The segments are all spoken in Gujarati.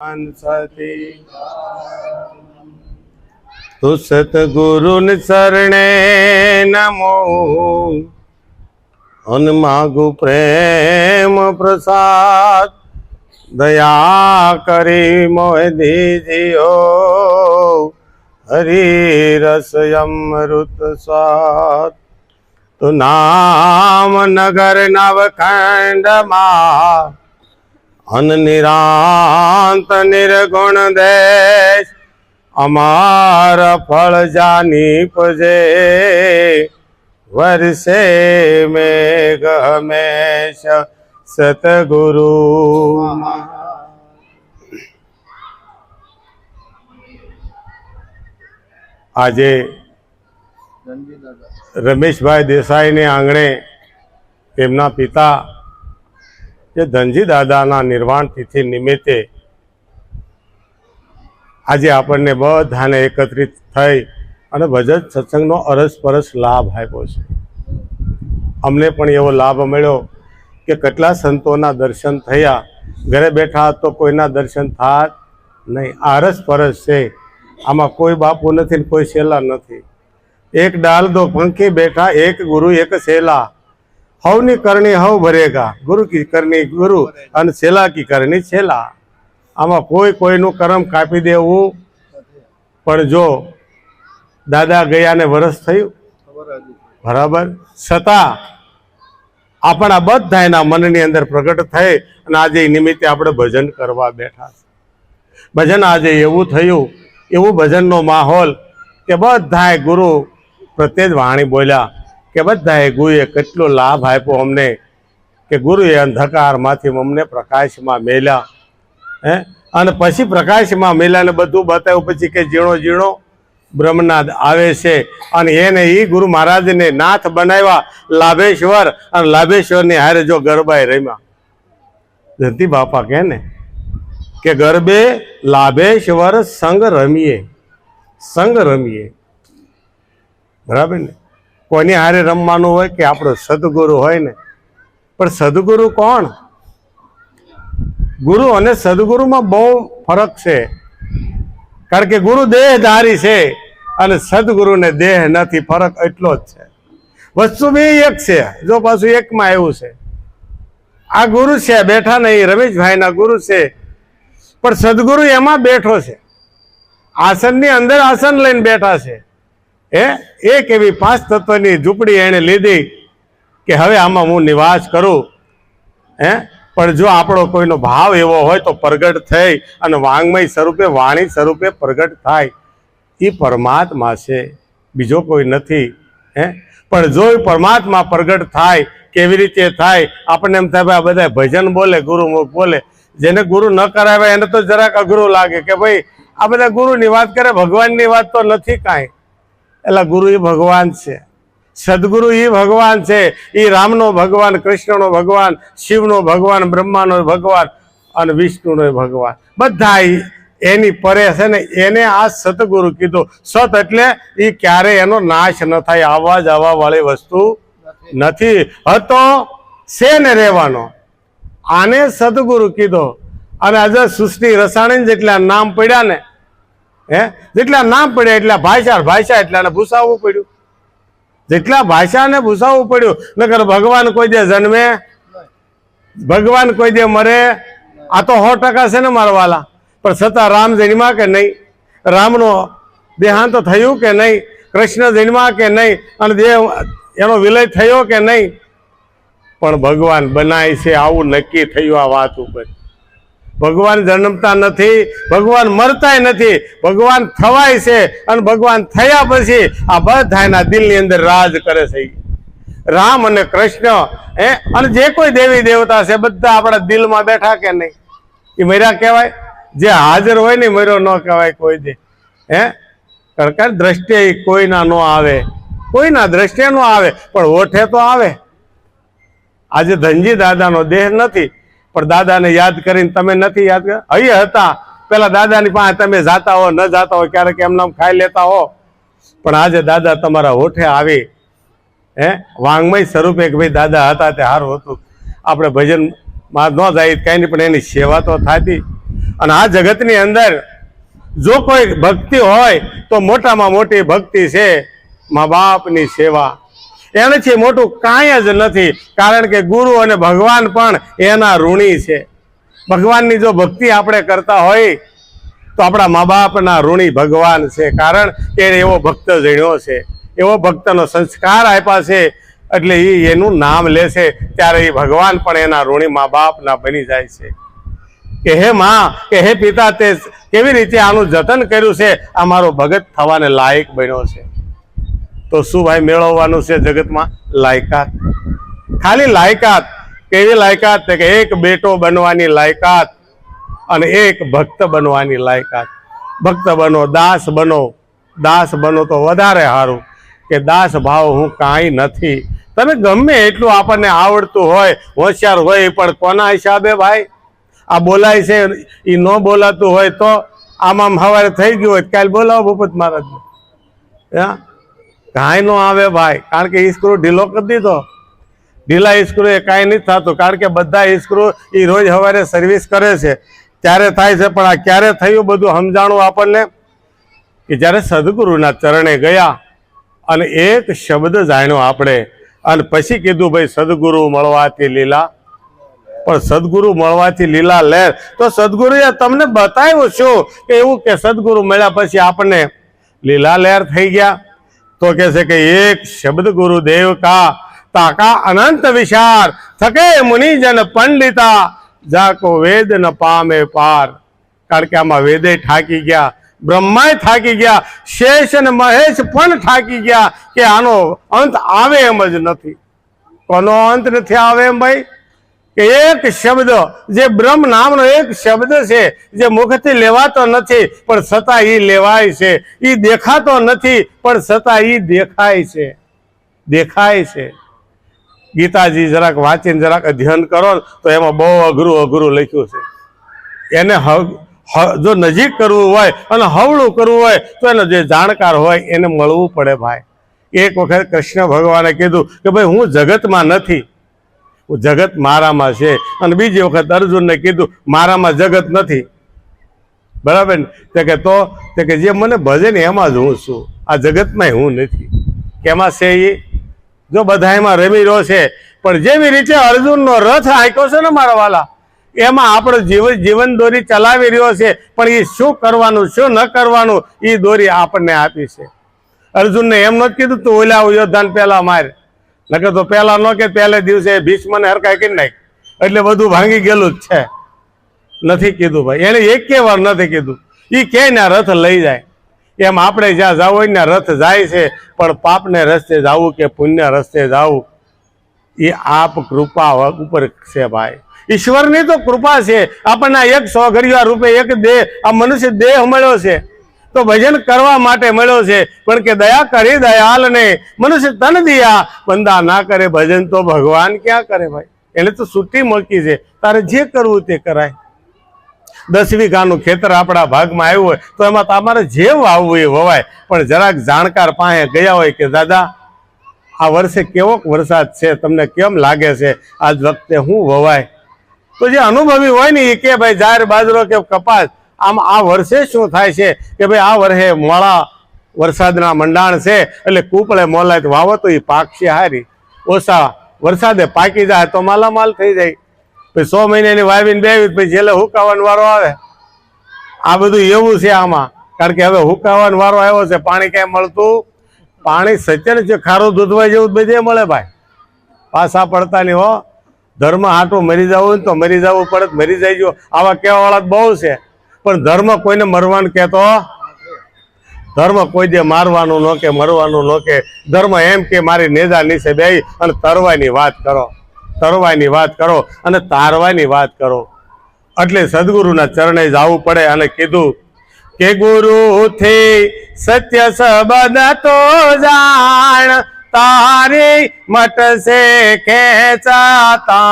सती तु सतगुरुन शरणे नमो अन मागु प्रेम प्रसाद दया करी मोह दीजियो हरि रस अमृत स्वाद तु नाम नगर नवखंड मा अन निरांत निर्गुण देश अमार फल जानी पजे वर्षे मेघ हमेश सतगुरु। આજે રમેશભાઈ દેસાઈને આંગણે તેમના પિતા જે ધનજી દાદાના નિર્વાણ તિથિ નિમિત્તે આજે આપણને બધાને એકત્રિત થઈ અને ભજન સત્સંગનો અરસપરસ લાભ આપ્યો છે. અમને પણ એવો લાભ મળ્યો કે કેટલા સંતોના દર્શન થયા. ઘરે બેઠા તો કોઈના દર્શન થાત નહીં. આ અરસપરસ છે, આમાં કોઈ બાપુ નથી ને કોઈ શેલા નથી. એક ડાલ દો પંખી બેઠા, એક ગુરુ એક શેલા. हवनी करनी हव भरेगा, गुरु की करनी गुरु અને છેલા કી કરણી છેલા. આમાં કોઈ કોઈનું કર્મ કાપી દેવું. પણ જો દાદા ગયાને વરસ થયું બરાબર, છતાં આપણા બધાના મનની અંદર પ્રગટ થઈ અને આજે નિમિત્તે આપણે ભજન કરવા બેઠા છે. ભજન આજે એવું થયું, એવું ભજનનો માહોલ કે બધાએ ગુરુ પ્રત્યે જ વાણી બોલ્યા કે બધાએ ગુરુએ કેટલો લાભ આપ્યો અમને, કે ગુરુએ અંધકારમાંથી અમને પ્રકાશમાં મેલ્યા. અને પછી પ્રકાશમાં મેલ્યાને બધું બતાવ્યું. પછી કે ઝીણો ઝીણો બ્રહ્મનાદ આવે છે અને એને એ ગુરુ મહારાજને નાથ બનાવ્યા લાભેશ્વર. અને લાભેશ્વરની હારે જો ગરબાએ રમ્યા. જયંતિ બાપા કહે ને કે ગરબે લાભેશ્વર સંગ રમીએ, સંગ રમીએ. બરાબર ને? કોની હારે રમવાનું હોય કે આપણો સદગુરુ હોય ને. પણ સદગુરુ કોણ? ગુરુ અને સદગુરુમાં બહુ ફરક છે. કારણ કે ગુરુ દેહધારી છે અને સદગુરુને દેહ નથી. ફરક એટલો જ છે. વસ્તુ બી એક છે. જો પાછું એકમાં એવું છે, આ ગુરુ છે બેઠા નહીં, રમેશભાઈના ગુરુ છે, પણ સદગુરુ એમાં બેઠો છે. આસનની અંદર આસન લઈને બેઠા છે. એક એવી 5 તત્વની ઝૂંપડી એને લીધી કે હવે આમાં હું નિવાસ કરું. પણ જો આપણો કોઈનો ભાવ એવો હોય તો પ્રગટ થઈ અને વાંગમય સ્વરૂપે, વાણી સ્વરૂપે પ્રગટ થાય. એ પરમાત્મા છે, બીજો કોઈ નથી. પણ જો પરમાત્મા પ્રગટ થાય, કેવી રીતે થાય? આપણને એમ થાય આ બધા ભજન બોલે, ગુરુમુખ બોલે. જેને ગુરુ ન કરાવે એને તો જરાક અઘરું લાગે કે ભાઈ આ બધા ગુરુની વાત કરે, ભગવાનની વાત તો નથી કાંઈ. એટલે ગુરુ એ ભગવાન છે, સદગુરુ એ ભગવાન છે. એ રામનો ભગવાન, કૃષ્ણનો ભગવાન, શિવનો ભગવાન, બ્રહ્માનો ભગવાન અને વિષ્ણુનો ભગવાન. બધા એની પરે છે ને. એને આ સતગુરુ કીધું. સત એટલે એ ક્યારે એનો નાશ ન થાય, આવવા જવા વાળી વસ્તુ નથી. હતો છે ને રહેવાનો. આને સદગુરુ કીધો. અને આજે સૃષ્ટિ રસાયણ જેટલા નામ પડ્યા ને, જેટલા નામ પડ્યા એટલા ભાષા એટલાને ભૂસાવવું પડ્યું. જેટલા ભાષાને ભૂસાવવું પડ્યું. નકર ભગવાન કોઈ દે જન્મે, ભગવાન કોઈ દે મરે. આ તો 100% છે ને મારવાલા. પણ છતાં રામ જન્મા કે નહીં? રામનો દેહાંત થયું કે નહીં? કૃષ્ણ જન્મા કે નહીં? અને દેહ એનો વિલય થયો કે નહીં? પણ ભગવાન બનાય છે આવું નક્કી થયું આ વાત ઉપર. ભગવાન જન્મતા નથી, ભગવાન મરતાય નથી, ભગવાન થવાય છે. અને ભગવાન થયા પછી આ બધાના દિલની અંદર રાજ કરે છે. રામ અને કૃષ્ણ અને જે કોઈ દેવી દેવતા છે બધા આપણા દિલમાં બેઠા કે નહીં? એ મર્યા કહેવાય? જે હાજર હોય ને મર્યો ન કહેવાય કોઈ દે. કારણ દ્રષ્ટિએ કોઈના ન આવે, કોઈના દ્રષ્ટિએ ન આવે, પણ ઓઠે તો આવે. આજે ધનજી દાદાનો દેહ નથી, પણ દાદાને યાદ કરીને તમે નથી યાદ કર્યા? અહીંયા હતા પેલા દાદાની પાસે તમે જાતા હો, ન જાતા હો, ક્યારેક એમ નામ ખાઈ લેતા હો, પણ આજે દાદા તમારા હોઠે આવી. વાંગમય સ્વરૂપે કે ભાઈ દાદા હતા તે સારું હતું. આપણે ભજનમાં ન જાય કાંઈ નહીં, પણ એની સેવા તો થતી. અને આ જગતની અંદર જો કોઈ ભક્તિ હોય તો મોટામાં મોટી ભક્તિ છે મા બાપની સેવા. એનાથી મોટું કાંઈ જ નથી, કારણ કે ગુરુ અને ભગવાન પણ એના ઋણી છે. ભગવાનની જો ભક્તિ આપણે કરતા હોય તો આપણા મા બાપના ઋણી ભગવાન છે, કારણ કે એવો ભક્ત જણ્યો છે, એવો ભક્તનો સંસ્કાર આપ્યા છે, એટલે એનું નામ લેશે ત્યારે એ ભગવાન પણ એના ઋણી મા બાપના બની જાય છે. કે હે માં, કે હે પિતા, તે કેવી રીતે આનું જતન કર્યું છે, આ મારો ભગત થવાને લાયક બન્યો છે. તો શું ભાઈ મેળવવાનું છે જગતમાં? લાયકાત. ખાલી લાયકાત. કેવી લાયકાત? કે એક બેટો બનવાની લાયકાત અને એક ભક્ત બનવાની લાયકાત. ભક્ત બનો, દાસ બનો. દાસ બનો તો વધારે સારું, કે દાસ ભાવ હું કાંઈ નથી. તમે ગમે એટલું આપણને આવડતું હોય, હોશિયાર હોય, પણ કોના હિસાબે ભાઈ? આ બોલાય છે એ ન બોલાતું હોય તો આમ સવારે થઈ ગયું હોય કાલે બોલાવો ભૂપત મહારાજ. કાંઈ ન આવે ભાઈ, કારણ કે ઈસ્ક્રૂ ઢીલો કરી દીધો. ઢીલા ઈસ્ક્રૂ એ કાંઈ નથી થતું, કારણ કે બધા ઈસ્ક્રૂ એ રોજ સવારે સર્વિસ કરે છે ત્યારે થાય છે. પણ આ ક્યારે થયું બધું સમજાણું આપણને? કે જ્યારે સદગુરુના ચરણે ગયા અને એક શબ્દ જાણ્યો આપણે, અને પછી કીધું ભાઈ સદગુરુ મળવાથી લીલા. પણ સદગુરુ મળવાથી લીલા લેર, તો સદગુરુએ તમને બતાવ્યું શું કે એવું કે સદગુરુ મળ્યા પછી આપણને લીલા લહેર થઈ ગયા? તો કે છે કે એક શબ્દ ગુરુદેવ કા તાકા અનંત વિચાર થકે મુનિજન પંડિતા જાકો વેદ ન પામે પાર. કારણ કે આમાં વેદે થાકી ગયા, બ્રહ્માય થાકી ગયા, શેષ અને મહેશ પણ થાકી ગયા કે આનો અંત આવે એમ જ નથી. કોનો અંત નથી આવે એમ ભાઈ? કે એક શબ્દ, જે બ્રહ્મ નામનો એક શબ્દ છે, જે મુખથી લેવાતો નથી પણ છતાં ઈ લેવાય છે, ઈ દેખાતો નથી પણ છતાં ઈ દેખાય છે, દેખાય છે. ગીતાજી જરાક વાંચીને જરાક અધ્યયન કરો તો એમાં બહુ અઘરું અઘરું લખ્યું છે. એને જો નજીક કરવું હોય અને હવળું કરવું હોય તો એને જે જાણકાર હોય એને મળવું પડે ભાઈ. એક વખત કૃષ્ણ ભગવાને કીધું કે ભાઈ હું જગતમાં નથી, જગત મારામાં છે. અને બીજી વખત અર્જુનને કીધું મારામાં જગત નથી. બરાબર ને? તો કે જે મને ભજે ને એમાં જ હું છું, આ જગતમાં હું નથી. કેમાં છે એ? જો બધા એમાં રમી રહ્યો છે, પણ જેવી રીતે અર્જુનનો રથ આંક્યો છે ને મારા વાલા, એમાં આપણો જીવન દોરી ચલાવી રહ્યો છે, પણ એ શું કરવાનું શું ન કરવાનું એ દોરી આપણને આપી છે. અર્જુનને એમ નથી કીધું તું ઓલા યોદ્ધાને પહેલા માર, નકર તો પહેલા ન કે પહેલે દિવસે ભીષ્મને હરકાઈ કરી નાખ, એટલે બધું ભાંગી ગયેલું જ છે. નથી કીધું ભાઈ, એને એક વાર નથી કીધું. એ કે ને રથ લઈ જાય. એમ આપણે જ્યાં જવું હોય ને રથ જાય છે, પણ પાપને રસ્તે જવું કે પુણ્ય રસ્તે જવું એ આપ કૃપા ઉપર છે ભાઈ. ઈશ્વરની તો કૃપા છે. આપણને એક 100 ઘડિયા રૂપે એક દેહ, આ મનુષ્ય દેહ મળ્યો છે તો ભજન કરવા માટે મળ્યો છે. પણ કે દયા કરી દયાલ ને મનુષ્ય તન દિયા, બંદા ના કરે ભજન તો ભગવાન ક્યાં કરે ભાઈ? એને તો છૂટી મૂકી છે, તારે જે કરવું તે કરાય. 10 વીઘાનું ખેતર આપણા ભાગમાં આવ્યું હોય તો એમાં તમારે જે વાવવું એ વવાય. પણ જરાક જાણકાર પાસે ગયા હોય કે દાદા આ વર્ષે કેવો વરસાદ છે, તમને કેમ લાગે છે, આજ વખતે શું વવાય? તો જે અનુભવી હોય ને એ કે ભાઈ જાર બાજરો કે કપાસ, આમ આ વર્ષે શું થાય છે કે ભાઈ આ વર્ષે મોડા વરસાદના મંડાણ છે, એટલે કૂપળે મોલાય વાવો તો એ પાકશે હારી. ઓછા વરસાદે પાકી જાય તો માલામાલ થઈ જાય. પછી 100 મહિનાની વાવીને બેવી પછી છેલ્લે હુકાવાનો વારો આવે. આ બધું એવું છે આમાં, કારણ કે હવે હુકાવાનો વારો આવ્યો છે. પાણી ક્યાંય મળતું? પાણી સત્યને જે ખારું દૂધવાય જેવું બધે મળે ભાઈ. પાછા પડતા નહીં હો. ધર્મ હાટું મરી જવું તો મરી જવું પડે, મરી જાય. આવા કહેવા વાળા બહુ છે, પણ ધર્મ કોઈને મરવાનું કહેતો. ધર્મ કોઈ દે મારવાનું ન કે મરવાનું ન કે. ધર્મ એમ કે મારી નેજા નીચે બેહી અને તરવાની વાત કરો, તરવાની વાત કરો અને તારવાની વાત કરો. એટલે સદગુરુના ચરણે જવું પડે. અને કીધું કે ગુરુથી સત્ય સબદ તો જાણ, તારી મટશે ખેંચાતા.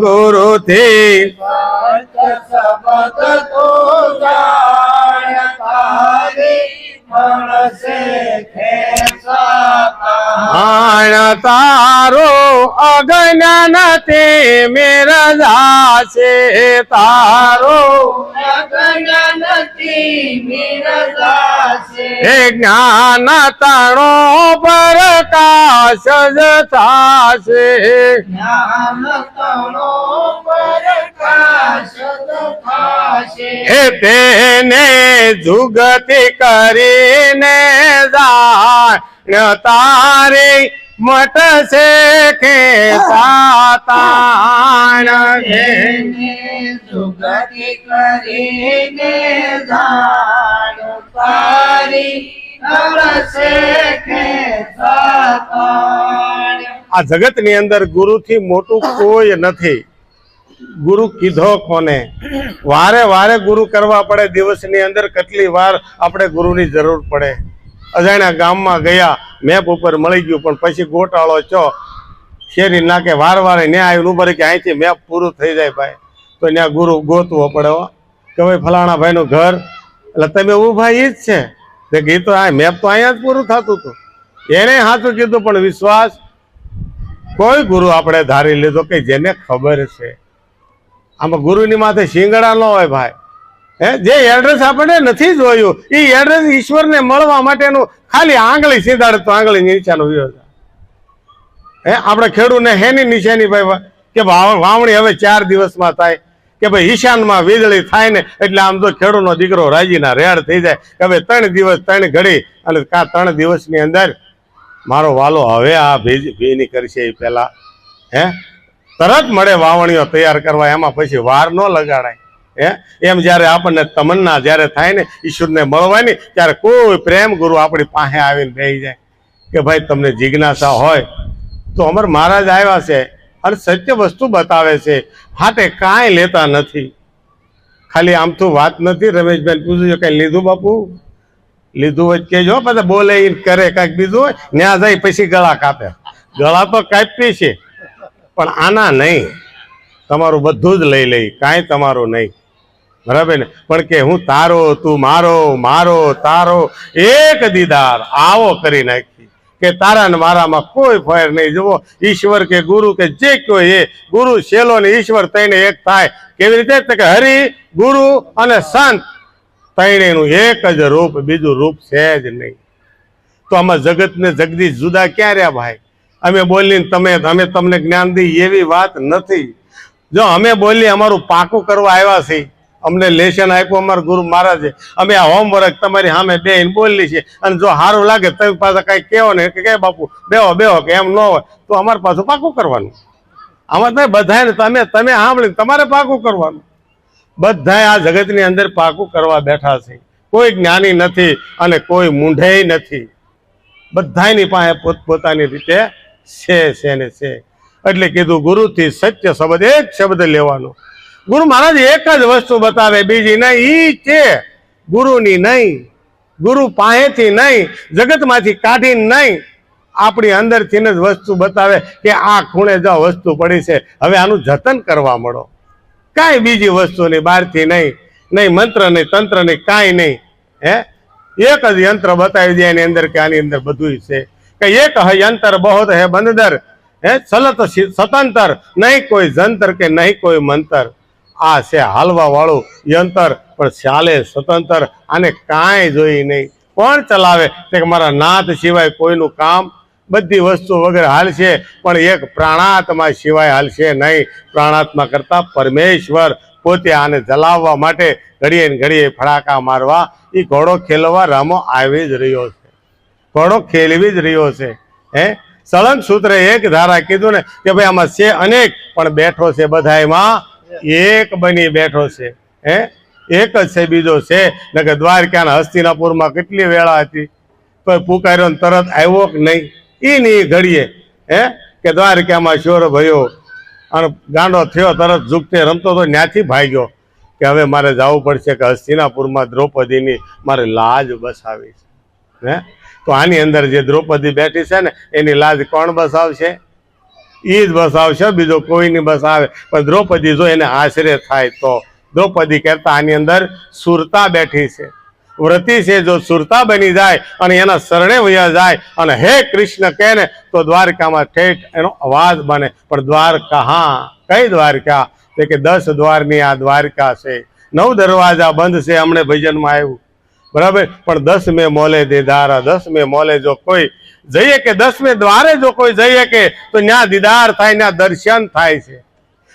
ગુરુથી સત્ય સબદ તો જાણ, તારી મટશે ખેંચાતા. આણ તારો અજ્ઞાન તે મેરજા છે તારો હે જ્ઞાન તાણો પ્રકાશ જ થાશે હે તેને જુગતી કરીને જાણ તારે મટશે કે સાતાણ જુગતી કરીને જાણ તારી તરસે કે સાતાણ. આ જગત ની અંદર ગુરુ થી મોટું કોઈ નથી. ગુરુ કીધો કોને? વારે વારે ગુરુ કરવા પડે. દિવસની અંદર કેટલી વાર આપણે ગુરુની જરૂર પડે. અજાણ્યા ગામમાં ગયા, મેપ ઉપર મળી ગયું, પણ પછી ગોટાળો છો શેરી નાખે વાર વારે ન્યા આવીને ઉભા રહી કે અહીંથી મેપ પૂરું થઈ જાય ભાઈ, તો ત્યાં ગુરુ ગોતવો પડે. કે ભાઈ ફલાણા ભાઈનું ઘર, એટલે તમે ઉભા ઈ જ છે કે તો આ મેપ તો અહીંયા જ પૂરું થતું હતું. એને સાચું કીધું, પણ વિશ્વાસ કોઈ ગુરુ આપણે ધારી લીધો કે જેને ખબર છે. આમાં ગુરુની માથે શિંગડા ન હોય ભાઈ. જે એડ્રેસ આપણે નથી જોયું એ એડ્રેસ ઈશ્વરને મળવા માટેનું ખાલી આંગળી સીધાડે તો આંગળી નીચાનો વ્યવ છે. આપણે ખેડૂતને હેની નિશાની ભાઈ કે વાવણી હવે 4 દિવસમાં થાય, કે ભાઈ ઈશાનમાં વીજળી થાય ને એટલે આમ તો ખેડૂતનો દીકરો રાજીના રેડ થઈ જાય કે ભાઈ 3 દિવસ 3 ઘડી અને 3 દિવસની અંદર મારો વાલો હવે આ ભીની કરશે. એ પેલા તરત મળે વાવણીઓ તૈયાર કરવા, એમાં પછી વાર ન લગાડાય. એમ જયારે આપણને તમન્ના જયારે થાય ને ઈશ્વરને મળવાની, ત્યારે કોઈ પ્રેમ ગુરુ આપણી પાસે આવીને બેસી જાય કે ભાઈ તમને જિજ્ઞાસા હોય તો અમર મહારાજ આવ્યા છે અને સત્ય વસ્તુ બતાવે છે. હાટે કાંઈ લેતા નથી. ખાલી આમ તો વાત નથી. રમેશભાઈ પૂછ્યું કઈ લીધું બાપુ? લીધું હોય કેજો, બધા બોલે કરે કાંઈક બીજું હોય ન્યા જાય પછી ગળા કાપે. ગળા તો કાપી છે પણ આના નહીં. તમારું બધું જ લઈ લઈ, કાંઈ તમારું નહીં. બરાબર ને? પણ કે હું તારો તું મારો, મારો તારો એક દીદાર આવો કરી નાખી કે તારા ને મારામાં કોઈ ફેર નહીં. જુઓ ઈશ્વર કે ગુરુ કે જે કોઈ એ ગુરુ શેલો ને ઈશ્વર તઈને એક થાય. કેવી રીતે? કે હરિ ગુરુ અને સંત તૈણેનું એક જ રૂપ, બીજું રૂપ છે જ નહીં. તો આમાં જગત ને જગદીશ જુદા ક્યાં રહ્યા ભાઈ? અમે બોલીને અમે તમને જ્ઞાન દઈએ એવી વાત નથી. જો અમે બોલીએ અમારું પાકું કરવા આવ્યા છીએ, અમને લેશન આપ્યું અમારા ગુરુ મહારાજે, અમે આ હોમવર્ક તમારી સામે બેહીને બોલી છે, અને જો સારું લાગે તમે પાછા કાંઈ કહો ને કે બાપુ બેહો બેહો કે એમ ન હોય તો અમારે પાછું પાકું કરવાનું. આમાં તમે બધાને તમે સાંભળીને તમારે પાકું કરવાનું. બધા આ જગતની અંદર પાકું કરવા બેઠા છે. કોઈ જ્ઞાની નથી અને કોઈ મૂંઢેય નથી. બધાની પાસે પોતપોતાની રીતે છે ને છે. એટલે કીધું ગુરુથી સત્ય શબ્દ, એક શબ્દ લેવાનો. ગુરુ મહારાજ એક જ વસ્તુ બતાવે, બીજી નહીં. ઈ છે ગુરુની નહીં, ગુરુ પાસેથી નહીં, જગતમાંથી કાઢીને નહીં, આપણી અંદરથી જ વસ્તુ બતાવે કે આ ખૂણે જો વસ્તુ પડી છે, હવે આનું જતન કરવા મળો. કાંઈ બીજી વસ્તુ નહીં, બહારથી નહીં, નહીં મંત્ર નહીં તંત્ર નહીં, કાંઈ નહીં. એક જ યંત્ર બતાવી દે એની અંદર કે આની અંદર બધું છે. કે એક યંત્ર બહોત હે બંદર, ચલત સ્વતંત્ર, નહીં કોઈ જંતર કે નહીં કોઈ મંતર. આ છે હાલવા વાળું યંત્ર પણ ચાલે સ્વતંત્ર. આને કાંઈ જોઈ નહીં. કોણ ચલાવે? કે મારા નાથ સિવાય કોઈનું કામ બધી વસ્તુ વગર હાલશે, પણ એક પ્રાણાત્મા સિવાય હાલશે નહીં. પ્રાણાત્મા કરતા પરમેશ્વર પોતે આને જલાવવા માટે ઘડીએ ને ઘડીએ ફડાકા મારવા એ ઘોડો ખેલવા રામો આવી જ રહ્યો છે. ઘોડો ખેલવી જ રહ્યો છે. સળંગ સૂત્રે એક ધારા કીધું ને કે ભાઈ આમાં છે અનેક, પણ બેઠો છે બધા એમાં એક બની બેઠો છે. એક જ છે, બીજો છે ને કે દ્વારકાના હસ્તિનાપુરમાં કેટલી વેળા હતી, કોઈ પુકાર્યો ને તરત આવ્યો કે નહીં. ઈ ઘડીએ કે દ્વારકામાં શોર ભયો અને ગાંડો થયો, તરત ઝૂકતે રમતો તો ત્યાંથી ભાગ્યો કે હવે મારે જવું પડશે કે હસ્તિનાપુરમાં દ્રૌપદીની મારે લાજ બસાવી છે. તો આની અંદર જે દ્રૌપદી બેઠી છે ને એની લાજ કોણ બસાવશે? એ જ બસાવશે, બીજો કોઈ નહીં બસાવે. પણ દ્રૌપદી જો એને આશરે થાય તો. દ્રૌપદી કહેતા આની અંદર સુરતા બેઠી છે. વ્રતી છે જો સુરતા બની જાય અને એના શરણે વયા જાય અને હે કૃષ્ણ કહે ને તો દ્વારકામાં ઠેઠ એનો અવાજ બને. પણ દ્વારકા કઈ દ્વારકા? કે 10 દ્વારની આ દ્વારકા છે. 9 દરવાજા બંધ છે. હમણે ભજનમાં આવ્યું બરાબર. પણ 10મે મોલે દીદારા, 10મે મોલે જો કોઈ જઈએ કે 10મે દ્વારે જો કોઈ જઈએ કે તો ત્યાં દીદાર થાય, ત્યાં દર્શન થાય છે.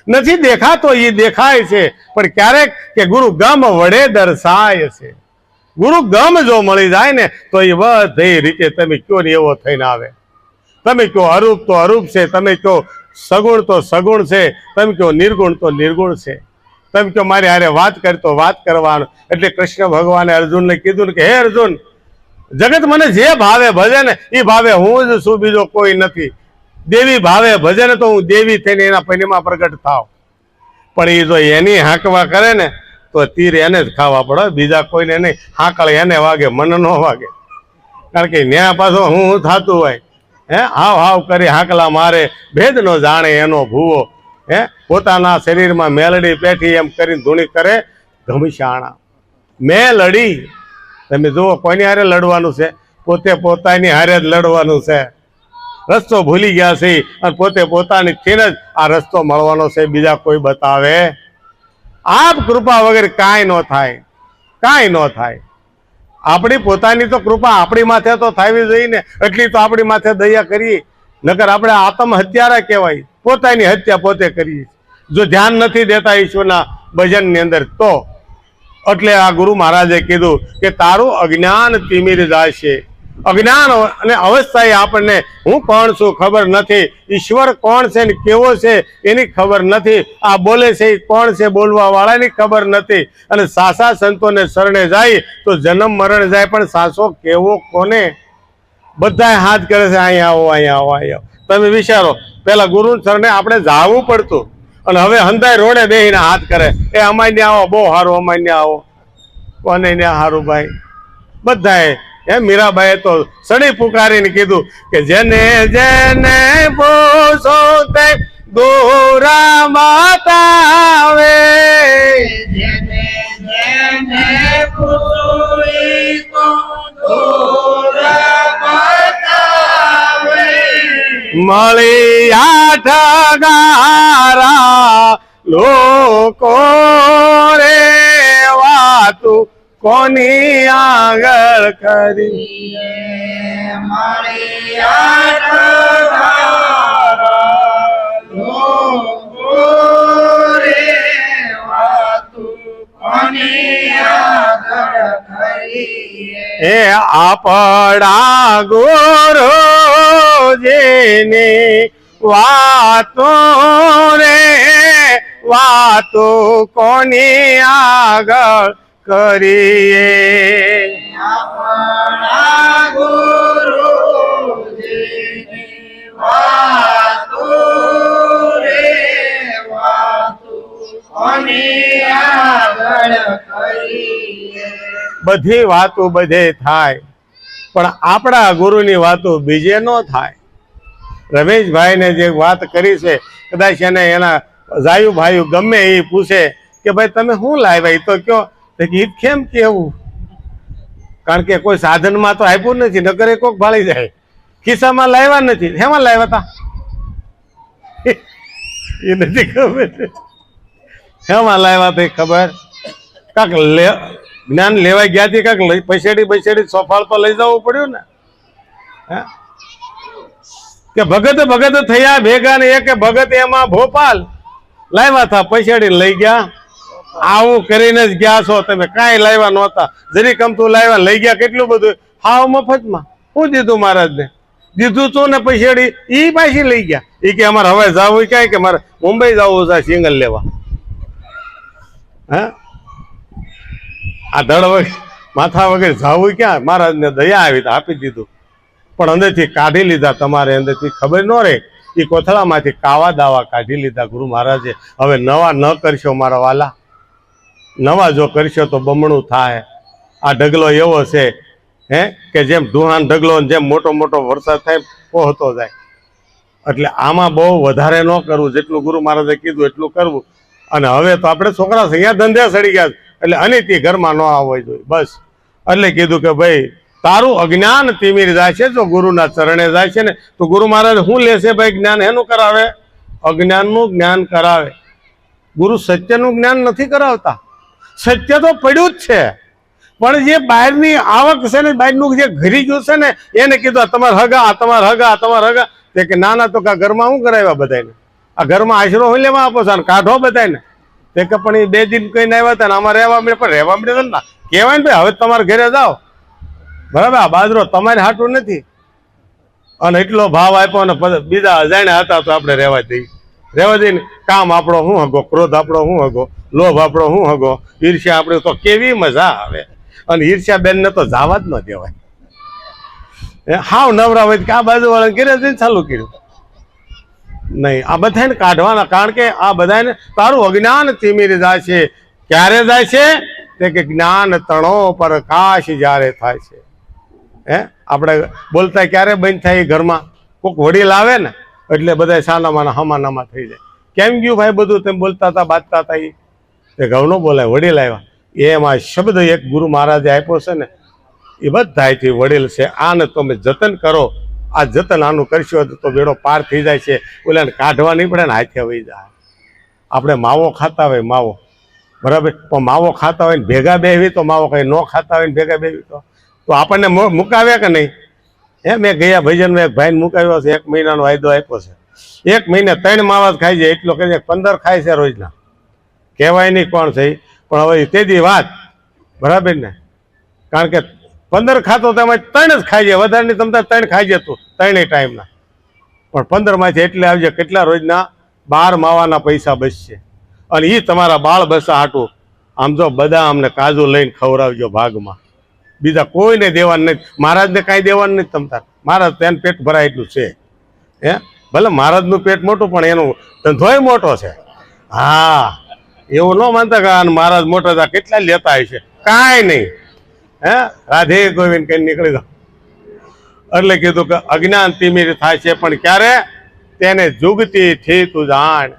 નથી દેખાતો એ દેખાય છે. પણ ક્યારેક કે ગુરુ ગમ વડે દર્શાય છે. ગુરુ ગમ જો મળી જાય ને તો એ બધી રીતે તમે કયો ને એવો થઈને આવે. તમે કયો અરૂપ તો અરૂપ છે, તમે કયો સગુણ તો સગુણ છે, તમે કયો નિર્ગુણ તો નિર્ગુણ છે, તમે કયો મારી હારે વાત કરી તો વાત કરવાનું. એટલે કૃષ્ણ ભગવાને અર્જુનને કીધું ને કે હે અર્જુન, જગત મને જે ભાવે ભજે ને એ ભાવે હું જ છું, બીજો કોઈ નથી. દેવી ભાવે ભજે ને તો હું દેવી થઈને એના પૈણીમાં પ્રગટ થાવ. પણ એ જો એની હાંકવા કરે ને તો તીર એને જ ખાવા પડે, બીજા કોઈને નહીં. હાંકળ એને વાગે, મન ન વાગે. કારણ કે ન્યા પાછો હું થતું હોય હાવ હાવ કરી હાંકલા મારે, ભેદ નો જાણે એનો ભૂવો. પોતાના શરીરમાં મેલડી પેઠી એમ કરીને ધૂણી કરે ઘમશાણા. મેલડી તમે જુઓ કોની હારે લડવાનું છે? પોતે પોતાની હારે જ લડવાનું છે. રસ્તો ભૂલી ગયા છે અને પોતે પોતાની થી જ આ રસ્તો મળવાનો છે, બીજા કોઈ બતાવે. આપ કૃપા વગર કાંઈ ન થાય, કાંઈ ન થાય. આપણી પોતાની તો કૃપા આપણી માથે તો થવી જોઈએ ને. એટલી તો આપણી માથે દયા કરીએ, નકર આપણે આત્મહત્યારા કહેવાય. પોતાની હત્યા પોતે કરીએ જો ધ્યાન નથી દેતા ઈશ્વરના ભજનની અંદર તો. એટલે આ ગુરુ મહારાજે કીધું કે તારું અજ્ઞાન તિમિર જાય છે. અજ્ઞાન અને અવસ્થાએ આપણને હું કોણ છું ખબર નથી, ઈશ્વર કોણ છે ને કેવો છે એની ખબર નથી, આ બોલે છે એ કોણ છે બોલવા વાળાની ખબર નથી. અને સાસા સંતોને શરણે જાય તો જન્મ મરણ જાય, પણ સાસો કેવો કોને? બધા હાથ કરે છે અહીંયા આવો, અહીંયા આવો, અહીંયા આવો. તમે વિચારો પેલા ગુરુ શરણે આપણે જાવું પડતું અને હવે હંધાય રોડે બેહીને હાથ કરે, એ અમાય આવો, બહુ સારું, અમાય આવો, કોને ને સારું ભાઈ. બધાએ મીરાબાઈએ તો સડી પુકારીને કીધું કે જેને જેને પૂછો તે દોરા બતાવે, જેને જેને પૂરી તો દોરા બતાવે. મળી આઠ ગારા લોકો રે વાતું કોની આગળ કરી. મારી આઠ લોકો રે વાતું કોની આગળ કરીએ. એ આપણા ગુરુજીની વાતો રે વાતો કોની આગળ કરીએ. આપણા ગુરુજીની વાતો રે વાતો કોની આગળ કરીએ. બધી વાતો બધે થાય પણ આપણા ગુરુની વાતો બીજે ન થાય. રમેશભાઈને જે વાત કરી છે, કદાચ એને એના જાયુ ભાઈ ગમે એ પૂછે કે ભાઈ તમે શું લાવ્યા, એ તો કયો ગીત કેમ કેવું? કારણ કે કોઈ સાધનમાં તો આપ્યું નથી, નકર કોક ભાળી જાય. ખિસ્સામાં લાવ્યા નથી, હેમાં લાવ્યા હતા એ નથી ખબર. હેમાં લાવ્યા હતા ખબર? કાંક જ્ઞાન લેવા ગયા હતી, કાંક પૈસેડી સોફાળ તો લઈ જવું પડ્યું ને. કે ભગત ભગત થયા ભેગા ને એક ભગત એમાં ભોપાલ લાવ્યા હતા, પૈસેડી લઈ ગયા. આવું કરીને જ ગયા છો તમે, કાંઈ લાવ્યા નહોતા. જરી કમતું લાવ્યા, લઈ ગયા કેટલું બધું હાવ મફતમાં. શું દીધું મહારાજને? દીધું તું ને પૈસેડી ઈ પાછી લઈ ગયા. એ કે અમારે હવે જવું ક્યાંય, કે મારે મુંબઈ જવું છે સિંગલ લેવા. આ ધડ વગર માથા વગર જવું ક્યાં? મહારાજને દયા આવી તો આપી દીધું, પણ અંદરથી કાઢી લીધા. તમારે અંદરથી ખબર ન રહે એ કોથળામાંથી કાવા દાવા કાઢી લીધા ગુરુ મહારાજે. હવે નવા ન કરશો મારા વાલા, નવા જો કરશો તો બમણું થાય. આ ઢગલો એવો છે કે જેમ ધુહાન ઢગલો, જેમ મોટો મોટો વરસાદ થાય પહોંચતો જાય. એટલે આમાં બહુ વધારે ન કરવું, જેટલું ગુરુ મહારાજે કીધું એટલું કરવું. અને હવે તો આપણે છોકરા અહીંયા ધંધે સડી ગયા, એટલે અનિતિ ઘરમાં ન આવવો જોઈએ બસ. એટલે કીધું કે ભાઈ તારું અજ્ઞાન તિમિર જાય છે, જો ગુરુના ચરણે જાય છે ને તો ગુરુ મહારાજ શું લેશે ભાઈ? જ્ઞાન એનું કરાવે, અજ્ઞાનનું જ્ઞાન કરાવે. ગુરુ સત્યનું જ્ઞાન નથી કરાવતા. સત્ય તો પડ્યું જ છે, પણ જે બહારની આવક છે ને, બહારનું જે ઘરી ગયું છે ને, એને કીધું તમારે હગા, આ તમારે હગા, આ તમારે હગા. તે કે ના તો આ ઘરમાં શું કરાવ્યા બધાને? આ ઘરમાં આશરો શું લેવા આપો છો? કાઢો બધાને. તે કે પણ એ 2 દિન કહીને આવ્યા હતા ને આમાં રહેવા મળે, પણ રહેવા મળે ને કહેવાય ને ભાઈ હવે તમારે ઘરે જાઓ, બરાબર? આ બાજરો તમારે હાટું નથી. અને એટલો ભાવ આપ્યો અને બીજા અજાણ્યા હતા તો આપણે રહેવા દઈને કામ આપણો શું હગો, ક્રોધ આપણો શું હગો, લોભ આપણો શું હગો, ઈર્ષ્યા આપણે તો કેવી મજા આવે. અને ઈર્ષ્યા બેન ને તો જવા જ ન દેવાય. હાવ નવરા હોય કે આ બાજુ વાળા ઘરે જઈને ચાલુ કર્યું નહીં. આ બધાને કાઢવાના, કારણ કે આ બધાને તારું અજ્ઞાન તિમિર જાય છે. ક્યારે જાય છે? તે કે જ્ઞાન તણો પર કાશ જ્યારે થાય છે. આપણે બોલતા ક્યારે બંધ થાય? ઘરમાં કોઈક વડીલ આવે ને એટલે બધા સાનામાના હમાનામાં થઈ જાય. કેમ ગયું ભાઈ બધું? તેમ બોલતા હતા, બાંધતા હતા. એ ઘઉં ન બોલાય, વડીલ આવ્યા. એમાં શબ્દ એક ગુરુ મહારાજે આપ્યો છે ને, એ બધાથી વડીલ છે. આને તમે જતન કરો, આ જતન આનું કરશો તો બેડો પાર થઈ જાય છે. ઓલાને કાઢવા નહીં પડે ને, હાથે વહી જાય. આપણે માવો ખાતા હોય, માવો બરાબર, પણ માવો ખાતા હોય ને ભેગા બેહવી તો માવો કઈ ન ખાતા હોય ને ભેગા બેહવી તો આપણને મુકાવે કે નહીં? મેં ગયા ભજનમાં એક ભાઈને મુકાવ્યો છે, 1 મહિનાનો વાયદો આપ્યો છે. 1 મહિને 3 માવા જ ખાઈ જાય, એટલો કહે 15 ખાય છે રોજના. કહેવાય નહીં કોણ છે, પણ હવે તેદી વાત બરાબર ને, કારણ કે 15 ખાતો તો એમાં 3 જ ખાઈ જાય, વધારે નહીં. તમે 3 ખાઈ જતું 3 ટાઈમના, પણ 15 માંથી એટલે આવજે કેટલા રોજના? 12 માવાના પૈસા બચશે. અને એ તમારા બાળ બસા હાટું આમ જો બદામ ને કાજુ લઈને ખવડાવજો ભાગમાં. બીજા કોઈને દેવાનું નહીં. મહારાજને કાંઈ દેવાનું નથી. તમતાર મહારાજ તેને પેટ ભરાય એટલું છે. ભલે મહારાજનું પેટ મોટું, પણ એનો ધંધોય મોટો છે. હા, એવું ન માનતા કે મહારાજ મોટા હતા કેટલા લેતા હશે, કાંઈ નહીં. રાધે ગોવિંદ કઈ નીકળી જાઓ. એટલે કીધું કે અજ્ઞાન તિમિર થાય છે, પણ ક્યારે? તેને જુગતી થી તું જાણ.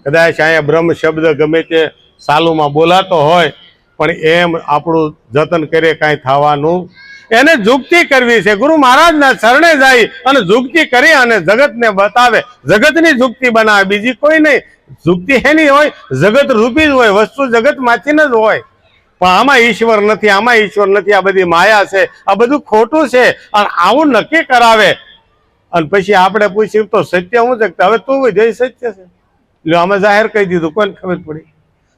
કદાચ અહીંયા બ્રહ્મ શબ્દ ગમે તે સાલુમાં બોલાતો હોય, પણ એમ આપણું જતન કરે કાંઈ થવાનું. એને જુગતી કરવી છે. ગુરુ મહારાજના ચરણે જાય અને જુગતી કરી અને જગતને બતાવે, જગતની જુગતી બનાવે, બીજી કોઈ નહીં. જુગતી હેની હોય? જગત રૂપી જ હોય, વસ્તુ જગતમાંથી જ હોય. પણ આમાં ઈશ્વર નથી, આમાં ઈશ્વર નથી, આ બધી માયા છે, આ બધું ખોટું છે. અને આવું નક્કી કરાવે અને પછી આપણે પૂછ્યું તો સત્ય શું છે? હવે તું વધ્યો સત્ય છે, એટલે અમે જાહેર કહી દીધું, કોઈને ખબર પડી?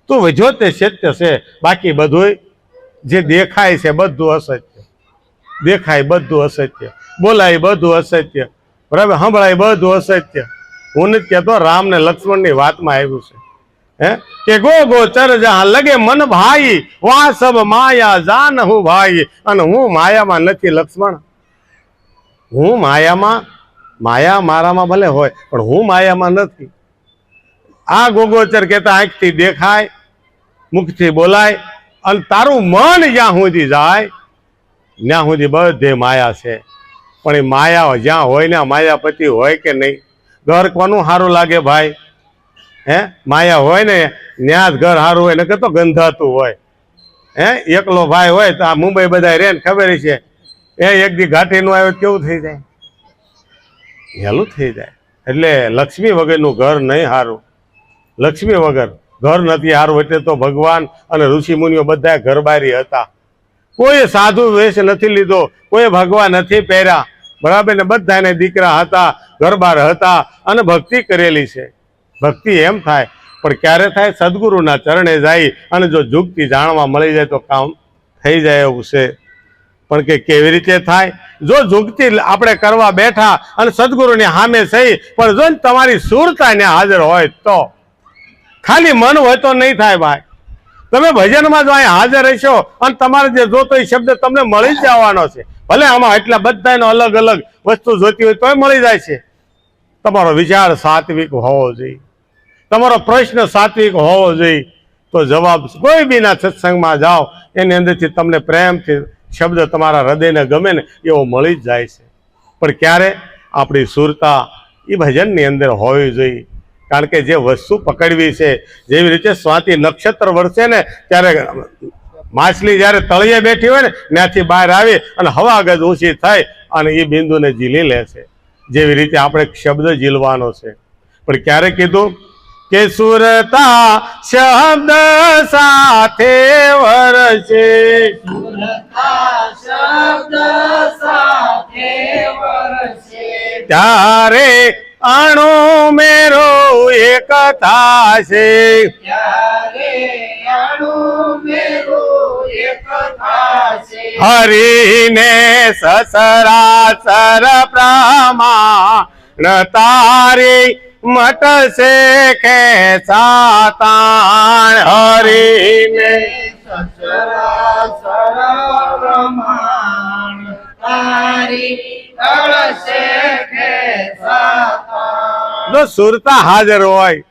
તું વધ્યો તે સત્ય છે, બાકી બધું જે દેખાય છે બધું અસત્ય. દેખાય બધું અસત્ય, બોલાય બધું અસત્ય, બરાબર, સંભળાય બધું અસત્ય. હું નથી કહેતો, રામ ને લક્ષ્મણ ની વાતમાં આવ્યું છે કે ગો ચર જહાં લગે મન ભાઈ, વા સબ માયા જાન હું ભાઈ. અને હું માયામાં નથી લક્ષ્મણ. હું માયામાં, માયા મારામાં ભલે હોય, પણ હું માયામાં નથી. આ ગોગોચર કહેતા આંખથી દેખાય, મુખથી બોલાય, અને તારું મન જ્યાં સુધી જાય ત્યાં સુધી બધે માયા છે. પણ એ માયા જ્યાં હોય ને, માયાપતિ હોય કે નહીં? ઘર કોનું સારું લાગે ભાઈ? માયા હોય ને ત્યાં જ ઘર સારું હોય, નકર તો ગંધાતું હોય. એકલો ભાઈ હોય તો આ મુંબઈ બધા રે ને ખબર છે, એક દી ઘાટીનું આવ્યો કેવું થઈ જાય? હેલું થઈ જાય. એટલે લક્ષ્મી વગરનું ઘર નહીં સારું. લક્ષ્મી વગર ઘર નથી સારું. એટલે તો ભગવાન અને ઋષિ મુનિઓ બધા ઘરબારી હતા. કોઈ સાધુ વેશ નથી લીધો, કોઈ ભગવાન નથી પહેર્યા, બરાબર ને? બધાને દીકરા હતા, ઘરબાર હતા, અને ભક્તિ કરેલી છે. ભક્તિ એમ થાય, પણ ક્યારે થાય? સદગુરુના ચરણે જાય અને જો જુગતી જાણવા મળી જાય તો કામ થઈ જાય એવું છે. પણ કે કેવી રીતે થાય? જો જુગતી આપણે કરવા બેઠા અને સદગુરુની સામે થઈ, પણ જો તમારી સુરતા ને હાજર હોય તો, ખાલી મન હોય તો નહીં થાય ભાઈ. તમે ભજનમાં જો અહીં હાજર રહેશો અને તમારે જે જોતો એ શબ્દ તમને મળી જ જવાનો છે. ભલે આમાં એટલા બધાનો અલગ અલગ વસ્તુ જોતી હોય તોય મળી જાય છે. તમારો વિચાર સાત્વિક હોવો જોઈએ, તમારો પ્રશ્ન સાત્વિક હોવો જોઈએ, તો જવાબ કોઈ બીના સત્સંગમાં જાઓ એની અંદરથી તમને પ્રેમથી શબ્દ તમારા હૃદયને ગમે ને એવો મળી જ જાય છે. પણ ક્યારે? આપણી સુરતા એ ભજનની અંદર હોવી જોઈએ. કારણ કે જે વસ્તુ પકડવી છે, જેવી રીતે સ્વાતિ નક્ષત્ર વરસે ને ત્યારે માછલી જ્યારે તળિયે બેઠી હોય ને ત્યાંથી બહાર આવી અને હવા ગજ ઊંચી થાય અને એ બિંદુને ઝીલી લે છે. જેવી રીતે આપણે શબ્દ ઝીલવાનો છે. પણ ક્યારે કીધું કે સુરતા શબ્દ સાથે વરસે, શબ્દ સાથે વરસે, ત્યારે અણુ મેરો એક થાશે. ત્યારે અણુ મેરું એક થાશે. હરીને સસરાસર પ્રમાણ તારી મટશે ખેંચાતાણ. હરીને સચરાચર પ્રમાણ તારી તળસે ખેંચાતા. જો સુરતા હાજર હોય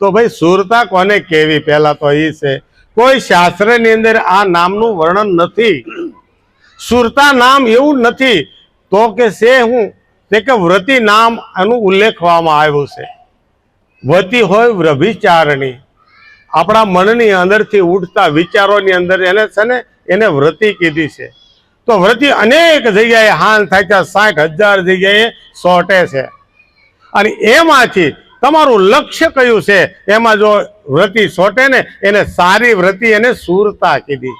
તો ભાઈ સુરતા કોને કેવી, પહેલા તો એ છે. કોઈ શાસ્ત્રની અંદર આ નામનું વર્ણન નથી. સુરતા નામ એવું નથી તો કે છે હું તે કે વ્રતી નામ એનું ઉલ્લેખવામાં આવ્યું છે. વતી હોય વ્યભિચારણી, આપણા મનની અંદરથી ઉઠતા વિચારોની અંદર એને છે ને એને વ્રતી કીધી છે. તો વ્રતી અનેક જગ્યાએ હાન થાય છે, 60,000 જગ્યાએ સોટે છે. અને એમાંથી તમારું લક્ષ્ય કયું છે એમાં જો વ્રતી સોટે ને એને સારી વ્રતી એને સુરતા કીધી.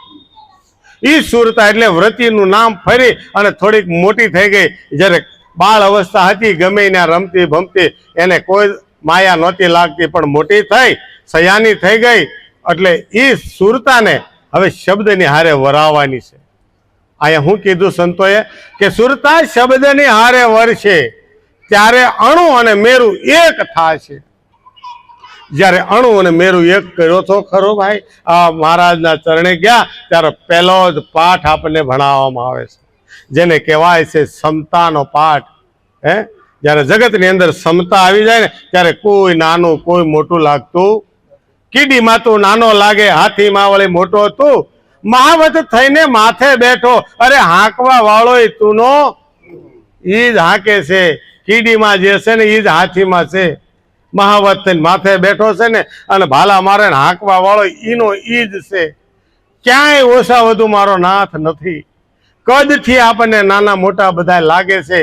ઈ સુરતા એટલે વ્રતીનું નામ ફરી અને થોડીક મોટી થઈ ગઈ, જ્યારે બાળ અવસ્થા હતી ગમે ત્યાં રમતી ભમતી, એને કોઈ માયા નહોતી લાગતી, પણ મોટી થઈ સયાની થઈ ગઈ એટલે ઈ સુરતાને હવે શબ્દની હારે વરાવવાની છે. અહીંયા હું કીધું સંતોએ કે સુરતા શબ્દની હારે વરસે ત્યારે અણુ અને મેરુ એક થશે. જ્યારે અણુ અને મેરુ એક કર્યો તો ખરો ભાઈ. આ મહારાજના ચરણે ગયા ત્યારે પહેલો જ પાઠ આપણને ભણાવવામાં આવે છે, જેને કહેવાય છે સમતાનો પાઠ. જ્યારે જગતની અંદર સમતા આવી જાય ને ત્યારે કોઈ નાનું કોઈ મોટું લાગતું. કીડીમાં તું નાનો લાગે, હાથીમાં વળી મોટો તું, મહાવત થઈને માથે બેઠો, અરે હાંકવા વાળો તુંનો ઈ જ હાંકે છે. કીડીમાં જે છે ને ઈ જ હાથીમાં છે. મહાવત થઈને માથે બેઠો છે ને અને ભાલા મારે હાંકવા વાળો ઈનો ઈ જ છે. ક્યાંય ઓછા વધુ મારો નાથ નથી. કદથી આપણને નાના મોટા બધા લાગે છે,